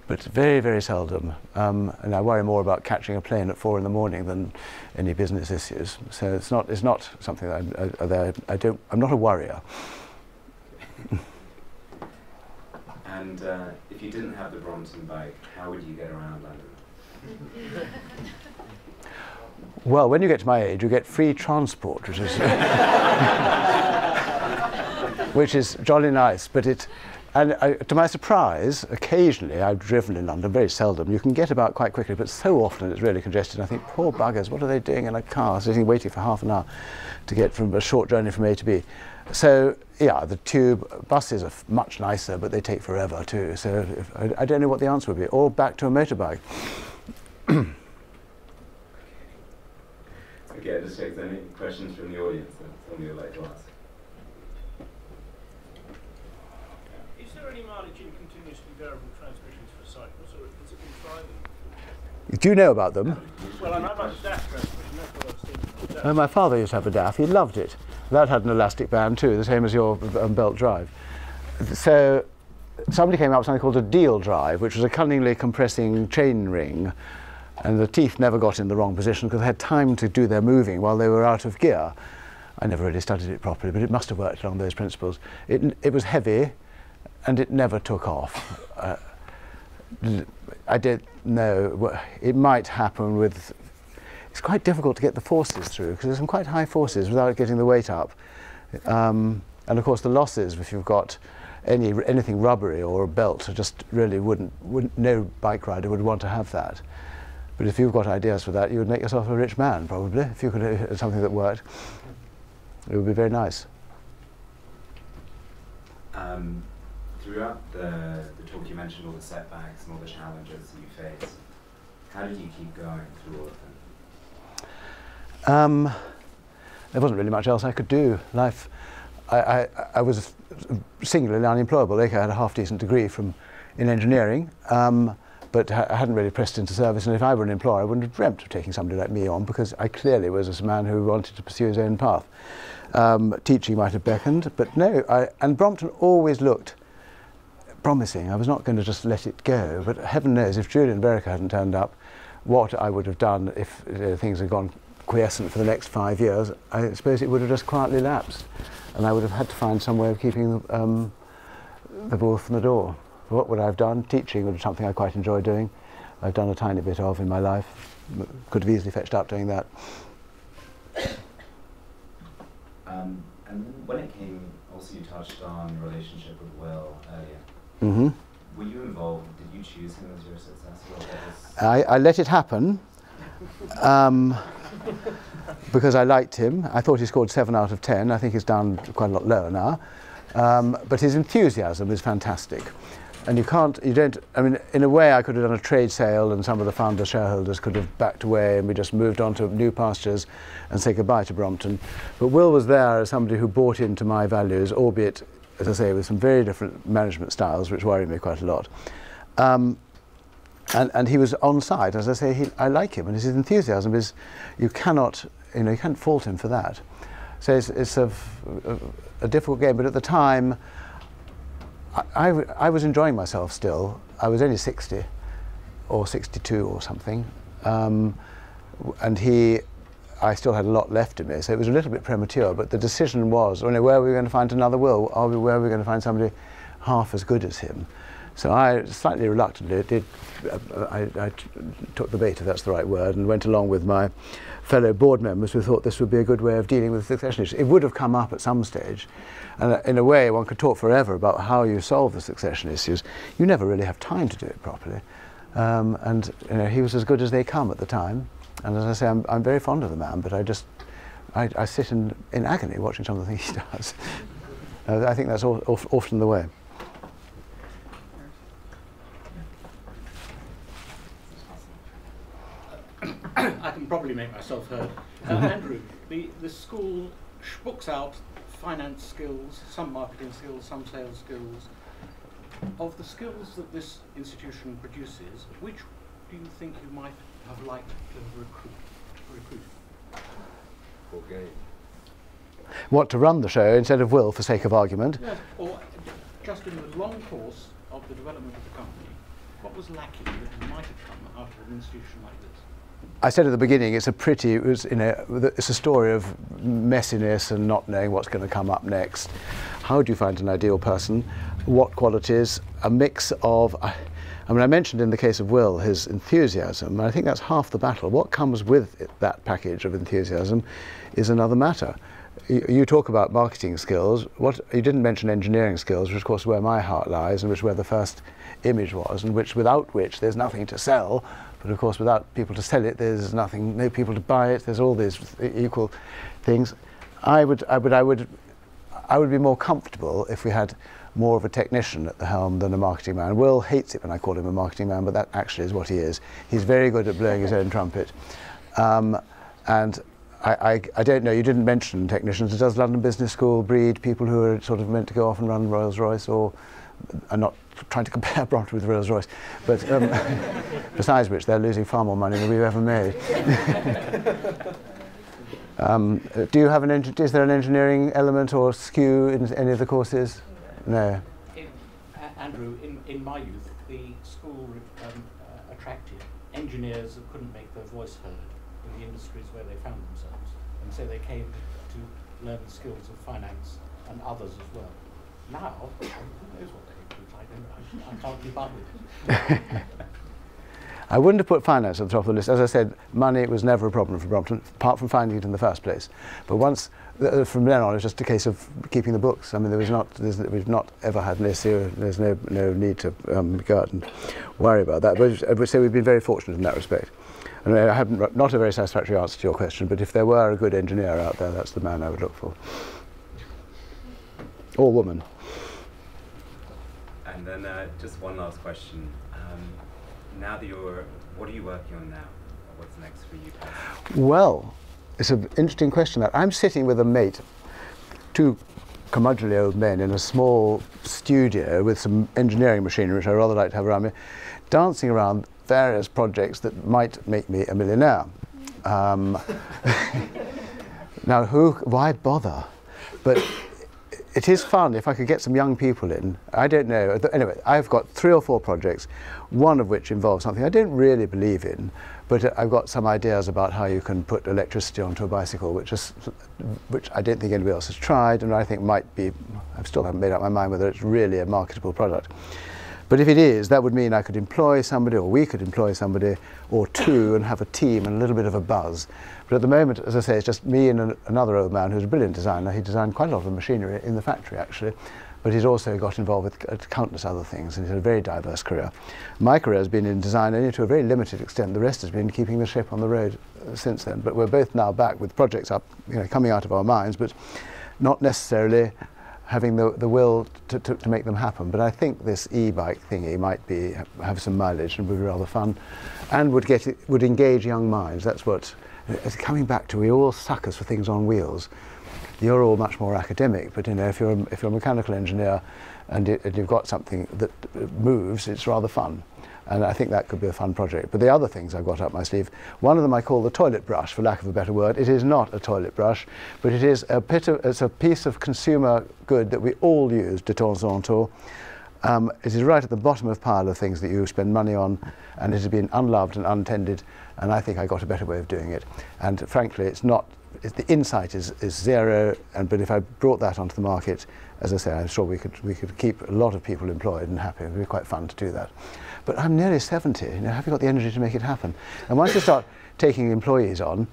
but very, very seldom. And I worry more about catching a plane at 4 in the morning than any business issues. So it's not something that I'm not a worrier. And if you didn't have the Brompton bike, how would you get around London? Well, when you get to my age, you get free transport, which is jolly nice. But to my surprise, occasionally I've driven in London, very seldom. You can get about quite quickly, but so often it's really congested. I think, poor buggers, what are they doing in a car, sitting waiting for half an hour to get from a short journey from A to B? So, yeah, the tube, buses are much nicer, but they take forever too. So I don't know what the answer would be. Or back to a motorbike. Okay, just check any questions from the audience that somebody would like to ask. Is there any mileage in continuously variable transmissions for cycles, or has it been tried? Do you know about them? Well, I know about the DAF transmission, that's what I was thinking. Oh, my father used to have a DAF. He loved it. That had an elastic band too, the same as your belt drive. So somebody came up with something called a deal drive, which was a cunningly compressing chain ring, and the teeth never got in the wrong position because they had time to do their moving while they were out of gear. I never really studied it properly, but it must have worked along those principles. It was heavy, and it never took off. I don't know. It might happen with. It's quite difficult to get the forces through because there's some quite high forces without getting the weight up, and of course the losses if you've got anything rubbery or a belt just really wouldn't no bike rider would want to have that. But if you've got ideas for that, you would make yourself a rich man probably if you could have something that worked. It would be very nice. Throughout the talk you mentioned all the setbacks and all the challenges that you faced. How did you keep going through all of them? There wasn't really much else I could do. Life, I was singularly unemployable. I had a half-decent degree in engineering, but I hadn't really pressed into service, and if I were an employer I wouldn't have dreamt of taking somebody like me on because I clearly was a man who wanted to pursue his own path. Teaching might have beckoned, but no, and Brompton always looked promising. I was not going to just let it go, but heaven knows if Julian Verica hadn't turned up, what I would have done if things had gone quiescent for the next 5 years. I suppose it would have just quietly lapsed, and I would have had to find some way of keeping the ball from the door. What would I have done? Teaching was something I quite enjoy doing. I've done a tiny bit of in my life. Could have easily fetched up doing that. And when it came, also you touched on your relationship with Will earlier. Mm-hmm. Were you involved? Did you choose him as your successor? I let it happen because I liked him. I thought he scored 7 out of 10. I think he's down quite a lot lower now. But his enthusiasm is fantastic. And I mean, in a way I could have done a trade sale and some of the founder shareholders could have backed away and we just moved on to new pastures and say goodbye to Brompton. But Will was there as somebody who bought into my values, albeit, as I say, with some very different management styles, which worried me quite a lot. And he was on side. As I say, I like him, and his enthusiasm is, you can't fault him for that. So it's a difficult game, but at the time, I was enjoying myself still. I was only 60 or 62 or something, and I still had a lot left in me, so it was a little bit premature, but the decision was, where are we going to find another Will? Where are we going to find somebody half as good as him? So I, slightly reluctantly, I took the bait, if that's the right word, and went along with my fellow board members who thought this would be a good way of dealing with the succession issues. It would have come up at some stage, and in a way one could talk forever about how you solve the succession issues. You never really have time to do it properly. And he was as good as they come at the time. And as I say, I'm very fond of the man, but I sit in agony watching some of the things he does. I think that's often the way. I can probably make myself heard. Andrew, the school books out finance skills, some marketing skills, some sales skills. Of the skills that this institution produces, which do you think you might have liked to recruit? Okay. What, to run the show instead of Will, for sake of argument? Yes, or just in the long course of the development of the company, what was lacking that might have come out of an institution like this? I said at the beginning, it's a story of messiness and not knowing what's going to come up next. How do you find an ideal person? What qualities? A mix of, I mentioned in the case of Will his enthusiasm, and I think that's half the battle. What comes with that package of enthusiasm is another matter. You talk about marketing skills. You didn't mention engineering skills, which of course where my heart lies and where the first image was, and without which there's nothing to sell. But of course, without people to sell it, there's nothing, no people to buy it. There's all these equal things. I would be more comfortable if we had more of a technician at the helm than a marketing man. Will hates it when I call him a marketing man, but that actually is what he is. He's very good at blowing his own trumpet. And I don't know, you didn't mention technicians. Does London Business School breed people who are sort of meant to go off and run Rolls-Royce, or are not trying to compare Brompton with Rolls-Royce, but besides which they're losing far more money than we've ever made. Do you have is there an engineering element or skew in any of the courses? No. Andrew, in my youth, the school attracted engineers that couldn't make their voice heard in the industries where they found themselves, and so they came to learn the skills of finance and others as well. Now, who knows what they look like, and I can't keep up with it. I wouldn't have put finance at the top of the list. As I said, money was never a problem for Brompton, apart from finding it in the first place. But once, from then on, it's just a case of keeping the books. I mean, we've not ever had an issue. There's no need to go out and worry about that. But I would say we've been very fortunate in that respect. And I have not a very satisfactory answer to your question, but if there were a good engineer out there, that's the man I would look for. Or woman. And then just one last question. Now that what are you working on now? What's next for you? Well, it's an interesting question. I'm sitting with a mate, two curmudgeonly old men in a small studio with some engineering machinery, which I rather like to have around me, dancing around various projects that might make me a millionaire. Now, why bother? But it is fun if I could get some young people in. I don't know. Anyway, I've got 3 or 4 projects, one of which involves something I don't really believe in, but I've got some ideas about how you can put electricity onto a bicycle, which I don't think anybody else has tried, and I think might be, I still haven't made up my mind whether it's really a marketable product. But if it is, that would mean I could employ somebody, or we could employ somebody or 2 and have a team and a little bit of a buzz. But at the moment, as I say, it's just me and another old man who's a brilliant designer. He designed quite a lot of machinery in the factory, actually, but he's also got involved with countless other things, and he's had a very diverse career. My career has been in design only to a very limited extent. The rest has been keeping the ship on the road since then. But we're both now back with projects up, coming out of our minds, but not necessarily having the will to make them happen. But I think this e-bike thingy might have some mileage and would be rather fun, and would engage young minds. That's what it's coming back to. We're all suckers for things on wheels. You're all much more academic, but if you're a mechanical engineer and you've got something that moves, it's rather fun. And I think that could be a fun project. But the other things I've got up my sleeve, one of them I call the toilet brush, for lack of a better word. It is not a toilet brush, but it is it's a piece of consumer good that we all use de temps en temps. It is right at the bottom of a pile of things that you spend money on, and it has been unloved and untended, and I think I got a better way of doing it. And frankly, the insight is zero, but if I brought that onto the market, as I say, I'm sure we could keep a lot of people employed and happy. It would be quite fun to do that. But I'm nearly 70. Have you got the energy to make it happen? And once you start taking employees on,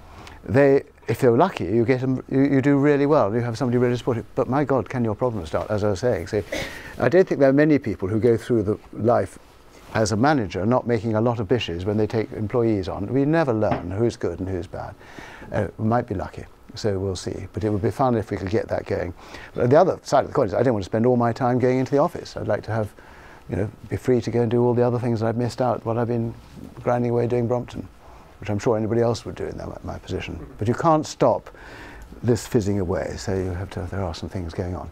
if they're lucky, you get them. You do really well. You have somebody really supportive. But my God, can your problems start? As I was saying, so I don't think there are many people who go through the life as a manager not making a lot of bishes when they take employees on. We never learn who's good and who's bad. We might be lucky. So we'll see. But it would be fun if we could get that going. But the other side of the coin is I don't want to spend all my time going into the office. I'd like to have, be free to go and do all the other things that I've missed out while I've been grinding away doing Brompton, which I'm sure anybody else would do in my position. But you can't stop this fizzing away, so there are some things going on.